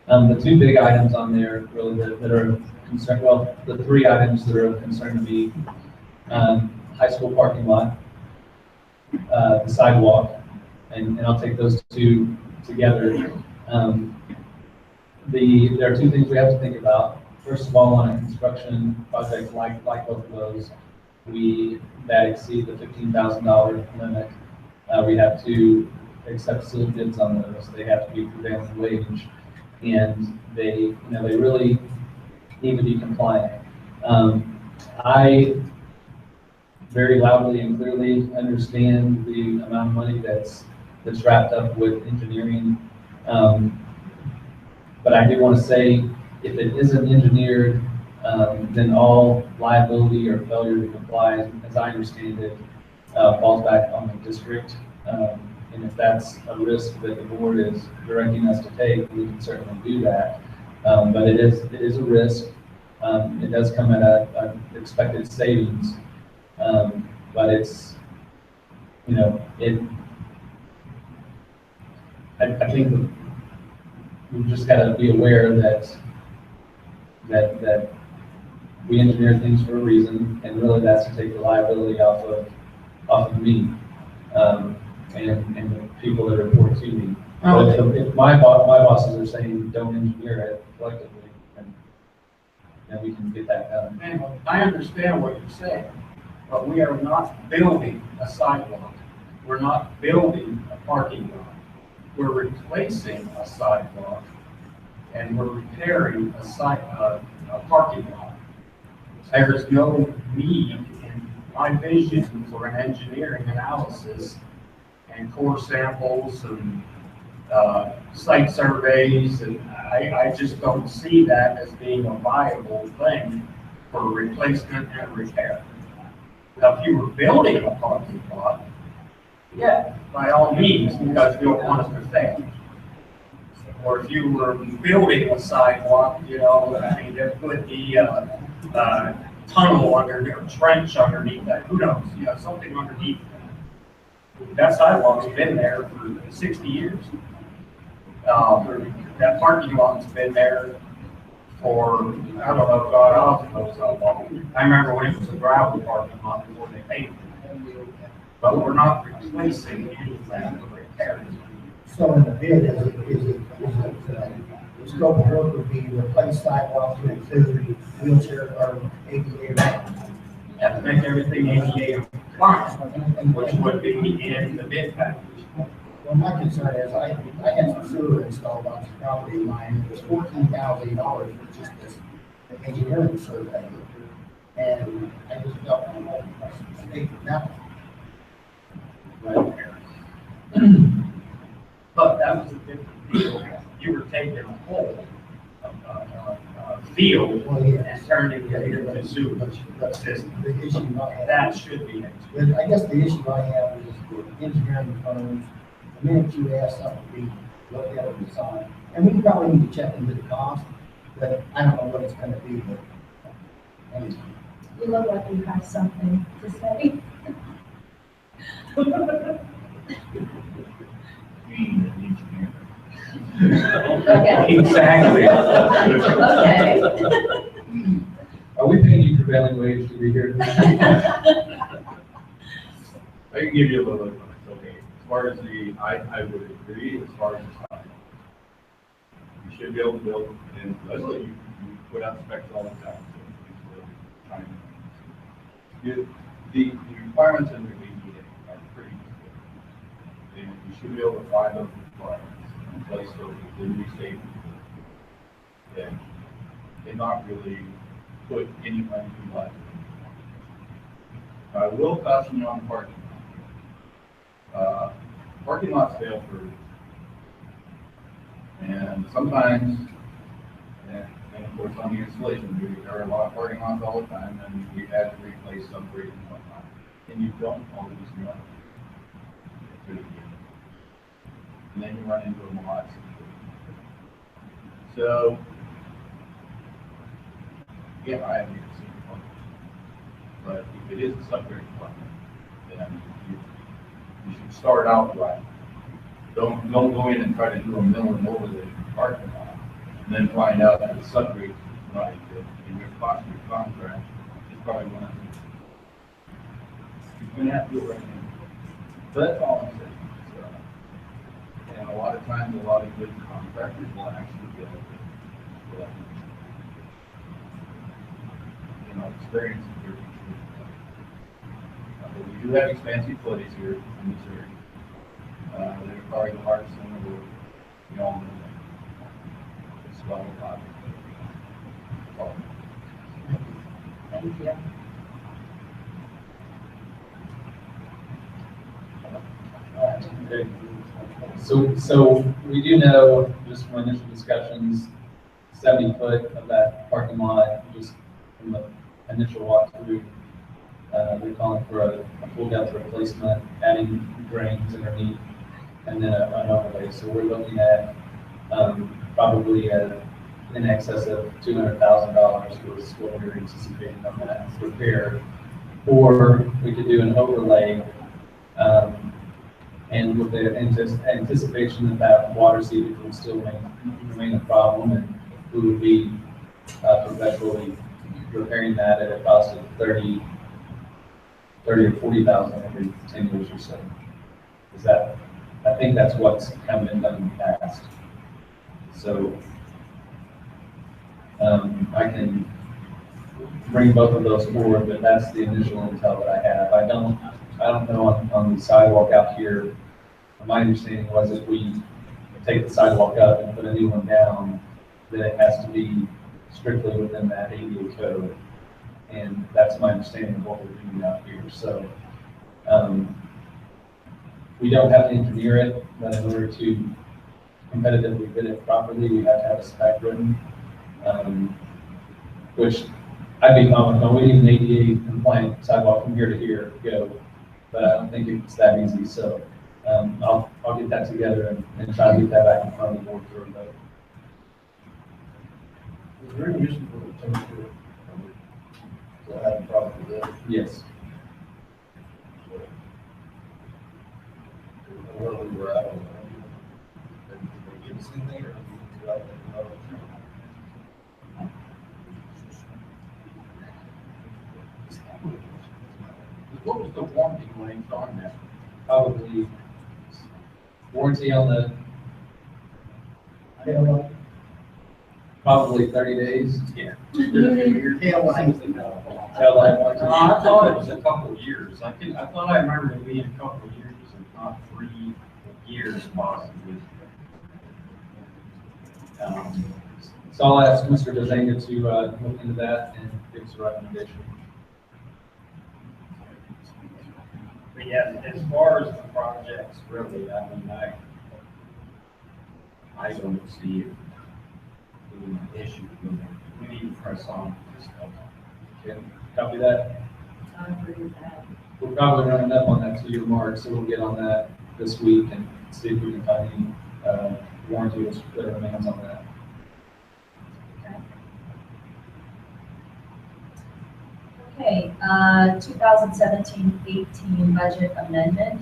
The two big items on there really that are concerned, well, the three items that are of concern to me, high school parking lot, the sidewalk, and I'll take those two together. There are two things we have to think about. First of all, on a construction project like both of those, that exceed the $15,000 limit, we have to accept sealed bids on those. They have to be prevailing wage, and they really need to be compliant. I very loudly and clearly understand the amount of money that's wrapped up with engineering. But I do want to say, if it isn't engineered, then all liability or failure to comply, as I understand it, falls back on the district. And if that's a risk that the board is directing us to take, we can certainly do that. But it is a risk. It does come at an expected savings. But it's, I think that we've just got to be aware that we engineer things for a reason, and really that's to take the liability off of me and the people that report to me. But if my bosses are saying don't engineer it collectively, then we can get that done. And I understand what you're saying, but we are not building a sidewalk. We're not building a parking lot. We're replacing a sidewalk, and we're repairing a parking lot. There is no need in my vision for an engineering analysis and core samples and site surveys, and I just don't see that as being a viable thing for replacement and repair. Now, if you were building a parking lot, yeah, by all means, because you don't want it to fail. Or if you were building a sidewalk, there could be a tunnel under, or trench underneath that, who knows, something underneath that. That sidewalk's been there for 60 years. That parking lot's been there for, I don't know, God knows how long. I remember when it was a gravel parking lot before they paved it. But we're not replacing anything, we're repairing. So in the bid, the scope of work would be replace sidewalks to include wheelchair or ADA ramps. Have to make everything ADA compliant, which would be in the bid package. Well, my concern is, I had some sewer installed on this property of mine, it was $14,000 for just this engineering survey. And I just don't know what to state that. But that was a different deal. You were taking a whole field and turning it into sewer system. The issue I have. That should be it. I guess the issue I have is the engineering firms, the minute you ask something to be looked at or designed, and we probably need to check into the cost, but I don't know what it's gonna be, but anyway. You look like you have something to say. Okay. Exactly. Okay. Are we paying you prevailing wage to be here? I can give you a little bit, okay, as far as I would agree, as far as the time. You should be able to build, and Leslie, you put out specs all the time. So time. The requirements in the VDA are pretty good. And you should be able to find those requirements in place so the new state that they not really put any money to life. I will caution you on parking. Parking lots fail for, and sometimes, and of course on the installation, there are a lot of parking lots all the time, and we had to replace some bridge and whatnot, and you don't always know. And then you run into them a lot. So, yeah, I haven't even seen one. But if it is a subgrade department, then you should start out right. Don't go in and try to do a milling over the parking lot, and then find out that the subgrade is not good, and your cost of your contract is probably one of them. You're going to have to do it right now. So that's all I'm saying. So, and a lot of times, a lot of good contractors will actually get it. Experience here. But we do have expansive footies here in Missouri. They're probably the hardest in the world. We all know that. It's well a lot. Thank you. Okay. So we do know, just from initial discussions, 70 foot of that parking lot, just from the initial walkthrough, they're calling for a full depth replacement, adding drains underneath, and then an overlay. So we're looking at probably in excess of $200,000 was what we were anticipating on that repair. Or we could do an overlay, and with the anticipation that water seepage would still remain a problem, and we would be perpetually repairing that at a cost of $30,000 or $40,000 every 10 years or so. Is that? I think that's what's kind of been done in the past. So I can bring both of those forward, but that's the initial intel that I have. I don't know on the sidewalk out here. My understanding was if we take the sidewalk up and put a new one down, then it has to be strictly within that ADA code. And that's my understanding of what we're doing out here. So we don't have to engineer it, but in order to competitively bid it properly, we have to have a spec written, which I'd be confident on. We need an ADA compliant sidewalk from here to here to go, but I don't think it's that easy. So I'll get that together and try to get that back in front of the board for a vote. Is there any reason for the temperature to have a problem with that? Yes. Where we were at, did they give us anything, or did we do that? What was the warranty length on that? Probably warranty on the probably 30 days. Yeah. Your tail lights. Tail light warranty. I thought it was a couple of years. I thought I remember it being a couple of years, and not 3 years possibly. So I'll ask Mr. Dezanga to look into that and give us a recommendation. But yeah, as far as the projects, really, I mean, I don't see it being an issue. We need to press on with this stuff. Okay, copy that. I agree with that. We're probably running up on that 2-year mark, so we'll get on that this week and see if we can find any warranty that remains on that. Okay, 2017-18 budget amendment.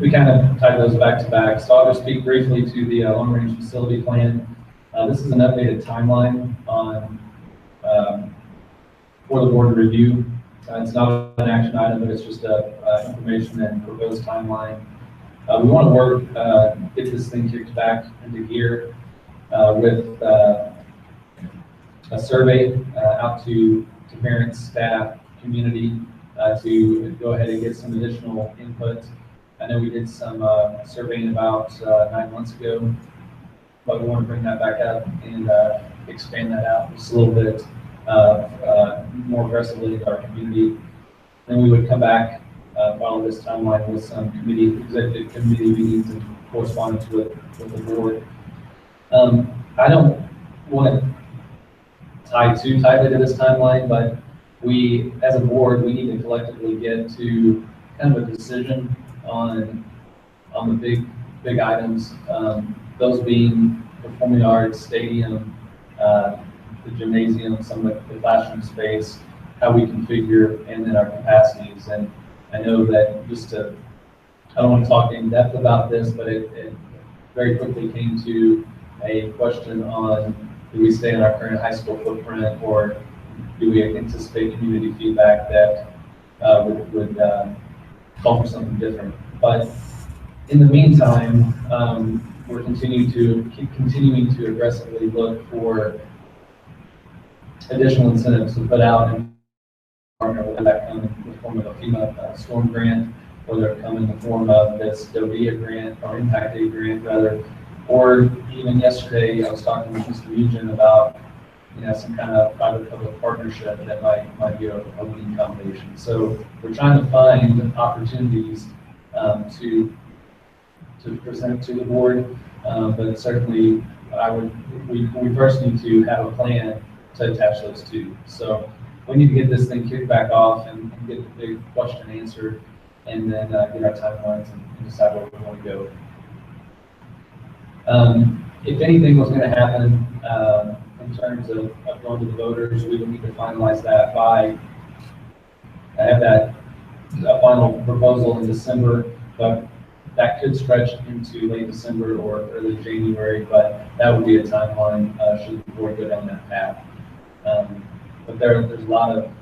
We kind of tied those back to back, so I'll just speak briefly to the long-range facility plan. This is an updated timeline on, for the board to review. It's not an action item, but it's just information and proposed timeline. We want to work, get this thing kicked back into gear with a survey out to parents, staff, community to go ahead and get some additional input. I know we did some surveying about 9 months ago, but we want to bring that back up and expand that out just a little bit more aggressively to our community. Then we would come back, follow this timeline with some executive committee meetings and correspondence with the board. I don't want to tie too tightly to this timeline, but we, as a board, we need to collectively get to kind of a decision on the big items, those being performing arts, stadium, the gymnasium, some of the classroom space, how we configure, and then our capacities. And I know that I don't want to talk in depth about this, but it very quickly came to a question on, do we stay in our current high school footprint, or do we anticipate community feedback that would call for something different? But in the meantime, we're continuing to aggressively look for additional incentives to put out and partner with that come in the form of a FEMA storm grant, whether it come in the form of this DODEA grant or Impact Aid grant rather, or even yesterday I was talking with Mr. Nugent about some kind of private-public partnership that might be a winning combination. So we're trying to find opportunities to present to the board, but certainly we first need to have a plan to attach those to. So we need to get this thing kicked back off and get the big question answered, and then get our timelines and decide where we want to go. If anything was going to happen in terms of going to the voters, we would need to finalize that by, I have that a final proposal in December, but that could stretch into late December or early January, but that would be a timeline should the board go down that path. But there's a lot of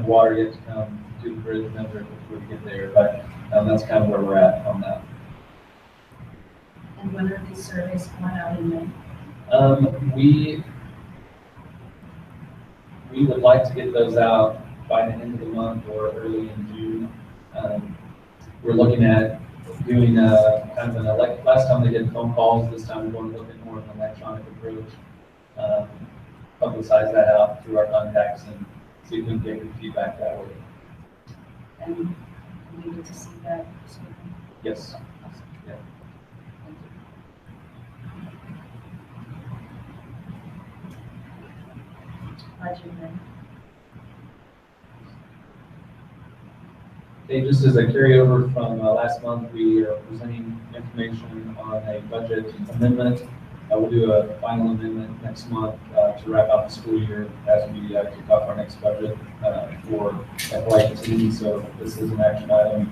water yet to come to the bridge before we get there, but that's kind of where we're at on that. And when are these surveys going out in May? We would like to get those out by the end of the month or early in June. We're looking at doing kind of an last time they did phone calls, this time we're going to look at more of an electronic approach, publicize that out through our contacts and see if we can get good feedback that way. And we need to see that. Yes. Yeah. Budget then. Okay, just as a carryover from last month, we are presenting information on a budget amendment. We'll do a final amendment next month to wrap up the school year as we kick off our next budget for FY18. So this is an action item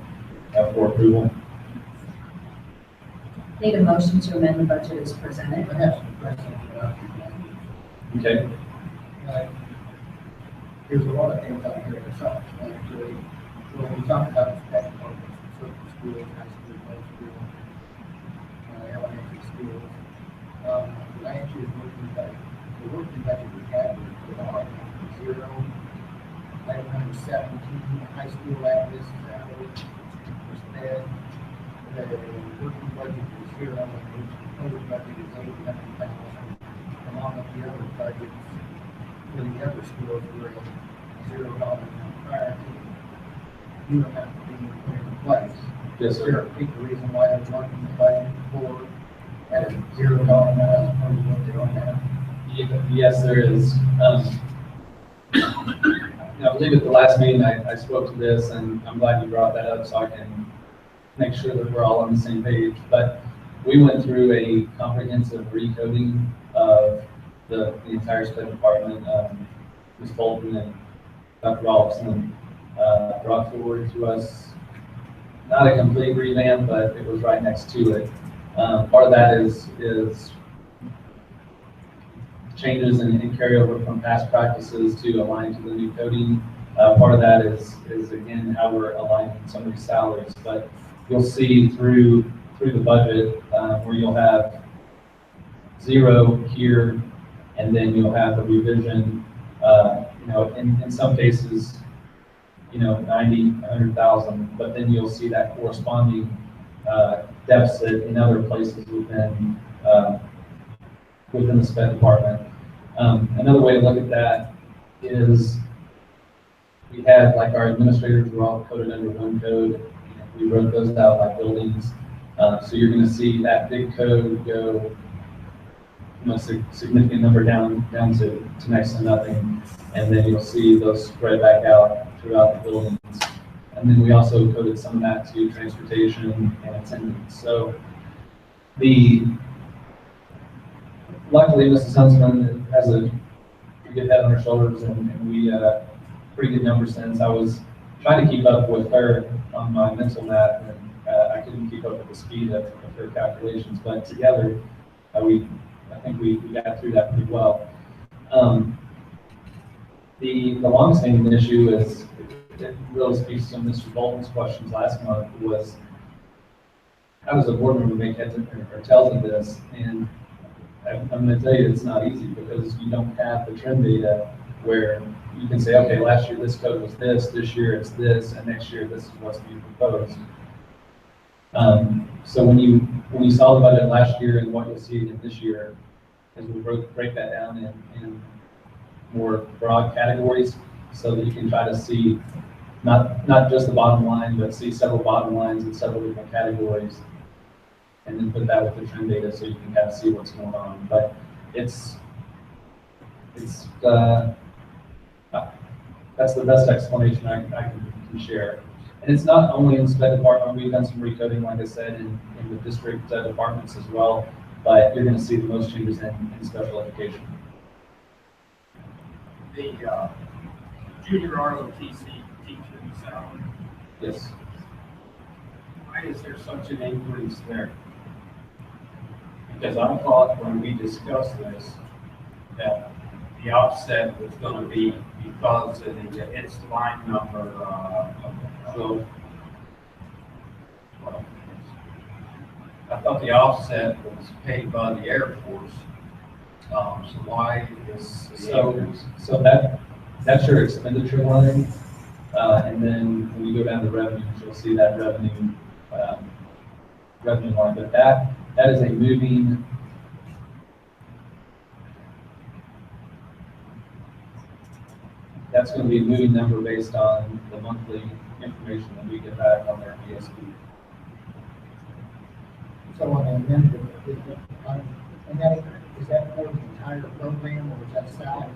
for approval. Need a motion to amend the budget as presented. Okay. There's a lot of things out here that suck. Actually, when we talk about special programs, certain schools, high school, middle school, elementary schools, last year's working budget, the working budget we had was $0, 1117 high school average salary was spent. The working budget was $0, the total budget is $800,000. Along with the other budgets, for the other schools were $0 prior to you don't have to be put into place. Yes, sir. I think the reason why they're working the budget for at a $0 amount as opposed to what they don't have. Yes, there is. I believe at the last meeting I spoke to this, and I'm glad you brought that up so I can make sure that we're all on the same page. But we went through a comprehensive recoding of the entire sped department. Ms. Bolton and Dr. Robertson brought forward to us, not a complete revamp, but it was right next to it. Part of that is changes and carryover from past practices to align to the new coding. Part of that is again, how we're aligning some of these salaries. But you'll see through the budget where you'll have 0 here, and then you'll have a revision, in some cases, 90, 100,000, but then you'll see that corresponding deficit in other places within the sped department. Another way to look at that is we had, like, our administrators were all coded under one code. We wrote those out by buildings. So you're going to see that big code go, significant number down to next to nothing, and then you'll see those spread back out throughout the buildings. And then we also coded some of that to transportation and attendance. So luckily, Mrs. Huntsman has a good head on her shoulders, and we pretty good number sense. I was trying to keep up with her on my mental math, and I couldn't keep up with the speed of her calculations, but together, I think we got through that pretty well. The long-standing issue is, it really speaks to Mr. Bolton's questions last month, was how does a board member make heads or tails of this? And I'm going to tell you it's not easy, because you don't have the trend data where you can say, okay, last year this code was this year it's this, and next year this is what's being proposed. So when you saw the budget last year and what you'll see in this year, is we break that down in more broad categories, so that you can try to see not just the bottom line, but see several bottom lines in several different categories, and then put that with the trend data so you can kind of see what's going on. But that's the best explanation I can share. And it's not only in the sped department. We've done some recoding, like I said, in the district departments as well, but you're going to see the most changes in special education. The junior ROTC teacher salary. Yes. Why is there such an increase there? Because I thought when we discussed this, that the offset was going to be because of its line number. I thought the offset was paid by the Air Force. So why is the increase? So that's your expenditure line, and then when you go down to revenues, you'll see that revenue line. But that is a moving. That's going to be a moving number based on the monthly information that we get back on their PSP. So on the amendment, is that for the entire program, or is that salary?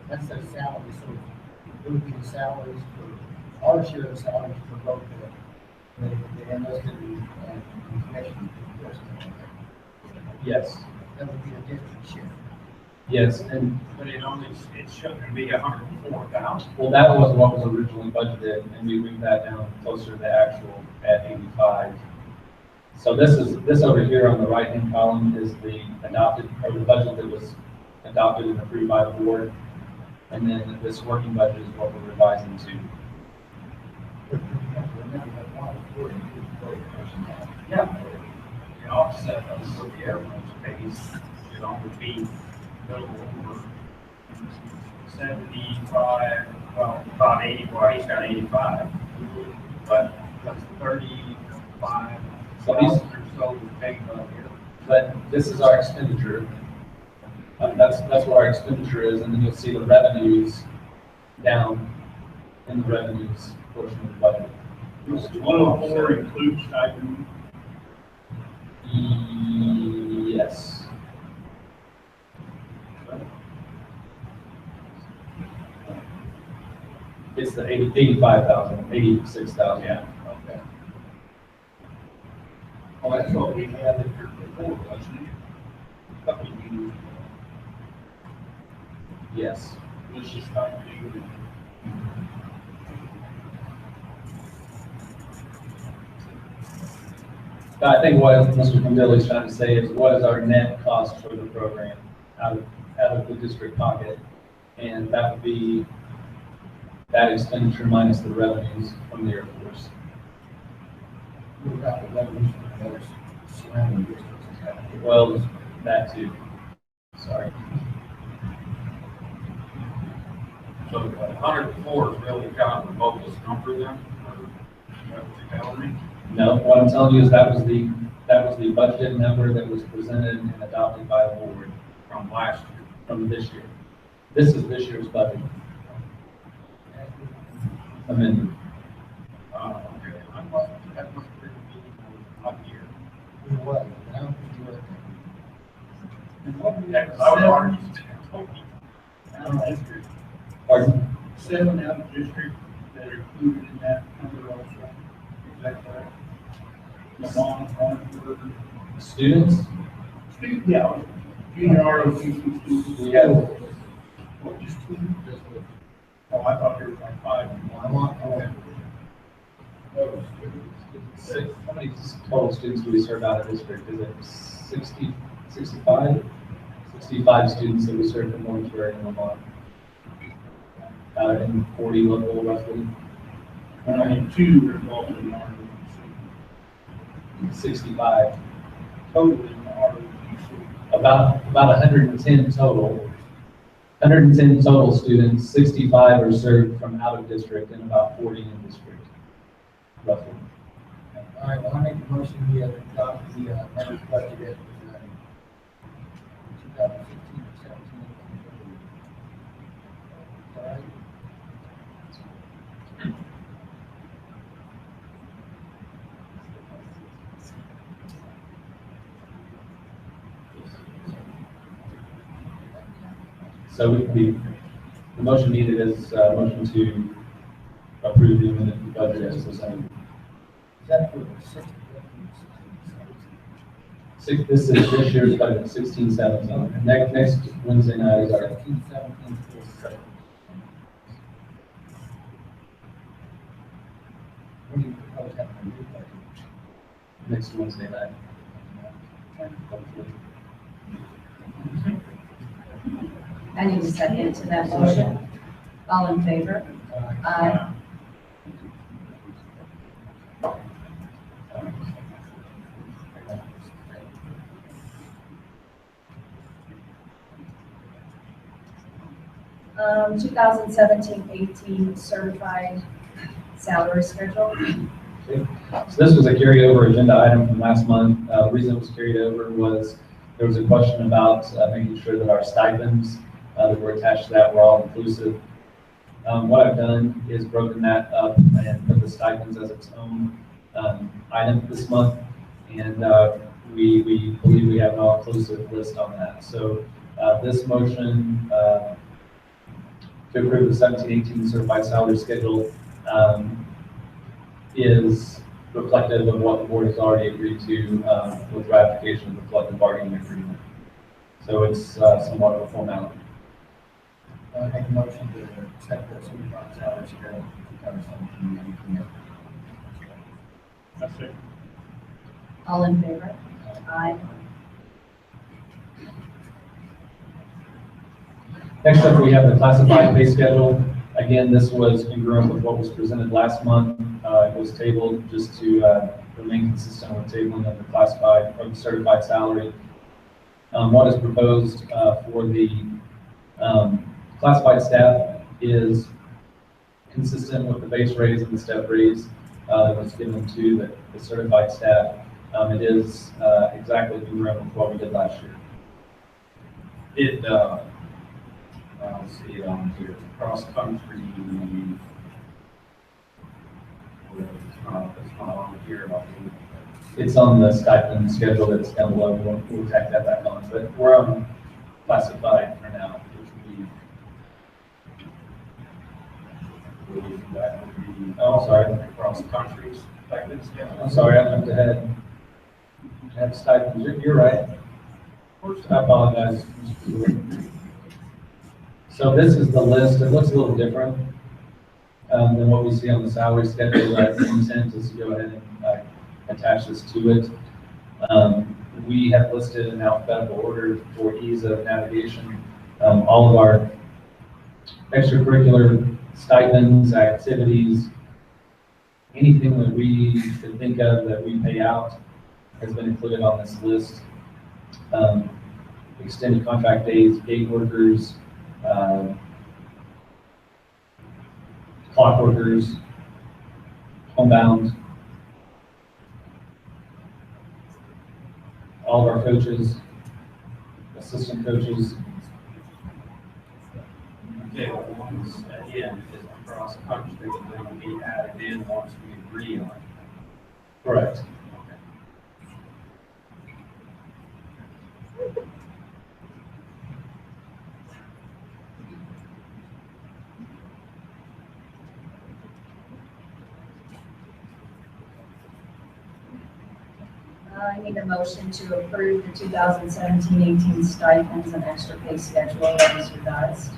That's the salary, so it would be the salaries for our share of salaries for both the enlisted and commissioned. Yes. That would be a different share. Yes, But it shouldn't be 104,000. well, that was what was originally budgeted, and we moved that down closer to the actual at 85. So this over here on the right-hand column is the adopted, or the budget that was adopted and approved by the board. And then this working budget is what we're revising to. Yeah. The offset for the Air Force pays should only be a little over 75, well, about 80, well, he's got 85. But that's 35. So these, or so paid by the Air Force. but this is our expenditure. That's what our expenditure is, and then you'll see the revenues down in the revenues portion of the budget. Does 104 include stipend? Yes. It's the 85,000, 86,000. Yeah, okay. That's what we had in here before, wasn't it? Couple of meetings. Yes. It was just like you. I think what Mr. Camillo is trying to say is what is our net cost for the program out of the district pocket? And that would be that expenditure minus the revenues from the Air Force. What about the revenues from those surrounding districts? Well, that too. Sorry. So 104 is really kind of the bogus number then? Or is that what you're telling me? No, what I'm telling you is that was the budget number that was presented and adopted by the board From last year. from this year. This is this year's budget amendment. Okay. That must be up here. What? Yeah, 'cause I would argue. Pardon? 7 out of the district that are included in that number also. Is that correct? Students? Yeah, junior ROTC students. We have, What, just two? Oh, I thought there was like 5 in one. how many total students do we serve out of district? Is it 60, 65? 65 students that we serve in Morningsburg and Lamont. And 40 local roughly. And only 2 are involved in ROTC. 65. Total in the ROTC. About 110 total. 110 total students, 65 are served from out of district and about 40 in district, roughly. All right, well, I make the motion, we adopt the, managed budget as presented. 2016, 17. All right. So the motion needed is a motion to approve the amended budget as presented. Is that for the 6th? This is this year's budget, 16, 17. And next Wednesday night is our 16, 17, 18. What do you propose having a new budget? next Wednesday night. Hopefully. I need a second to that motion. All in favor? Aye. Um, 2017-18 certified salary schedule. Okay. So this was a carryover agenda item from last month. The reason it was carried over was there was a question about making sure that our stipends that were attached to that were all inclusive. What I've done is broken that up and put the stipends as its own item this month. And we believe we have an all-inclusive list on that. So this motion to approve the 17-18 certified salary schedule is reflective of what the board has already agreed to with ratification of the collective bargaining agreement. So it's somewhat of a formality. I make a motion to accept the supervised salary schedule for 2017, 18. That's it. All in favor? Aye. Next up, we have the classified pay schedule. Again, this was congruent with what was presented last month. It was tabled just to remain consistent with tabling of the classified or the certified salary. What is proposed for the classified staff is consistent with the base raise and the step raise that was given to the certified staff. It is exactly congruent with what we did last year. It, I'll see it on here, cross country. It's not on here. It's on the stipend schedule that's down below. We'll tack that back on, but we're on classified for now, which would be. That would be. Oh, sorry. Across countries, like this. I'm sorry, I jumped ahead. stipends, you're right. I apologize. So this is the list. It looks a little different than what we see on the salary schedule. That intent is to go ahead and attach this to it. We have listed in alphabetical order for ease of navigation, all of our extracurricular stipends, activities, anything that we can think of that we pay out has been included on this list. Extended contract days, gate workers, clock workers, homebound, all of our coaches, assistant coaches. Okay, the ones at the end is across the country, they will be added in once we agree on it. Correct. I need a motion to approve the 2017-18 stipends and extra pay schedule as revised.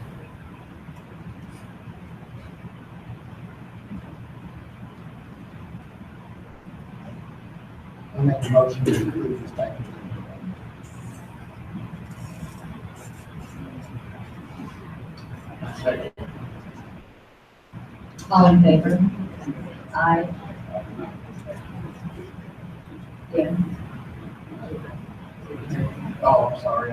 I make a motion to approve the stipend. All in favor? Aye. Dan? Oh, I'm sorry.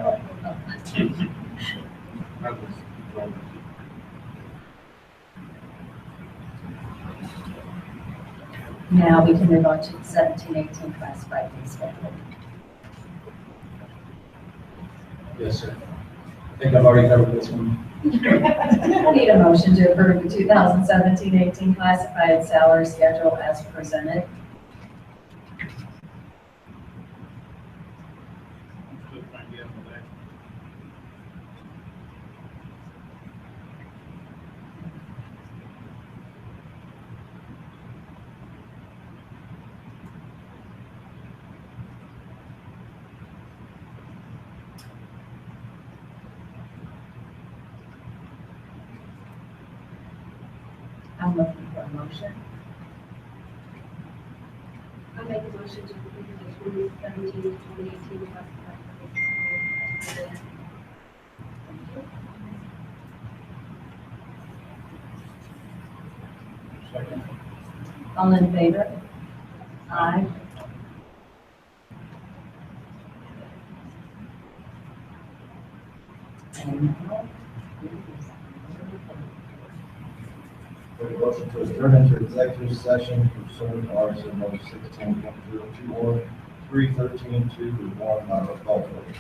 Now we can move on to the 17-18 classified pay schedule. Yes, sir. I think I've already covered this one. I need a motion to approve the 2017-18 classified salary schedule as presented. I'm looking for a motion. I make a motion to approve the 2017-2018 classified pay schedule. Second. All in favor? Aye. And For a motion to adjourn into executive session pursuant to RSA 16.024, 313, 2, 1, by roll call vote.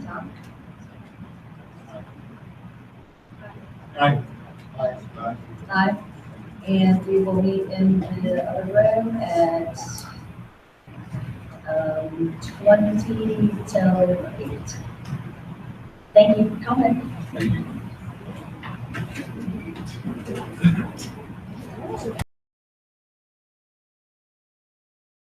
Tom? Aye. Aye. Aye. And we will meet in the other room at 20 till 8. Thank you for coming. Thank you.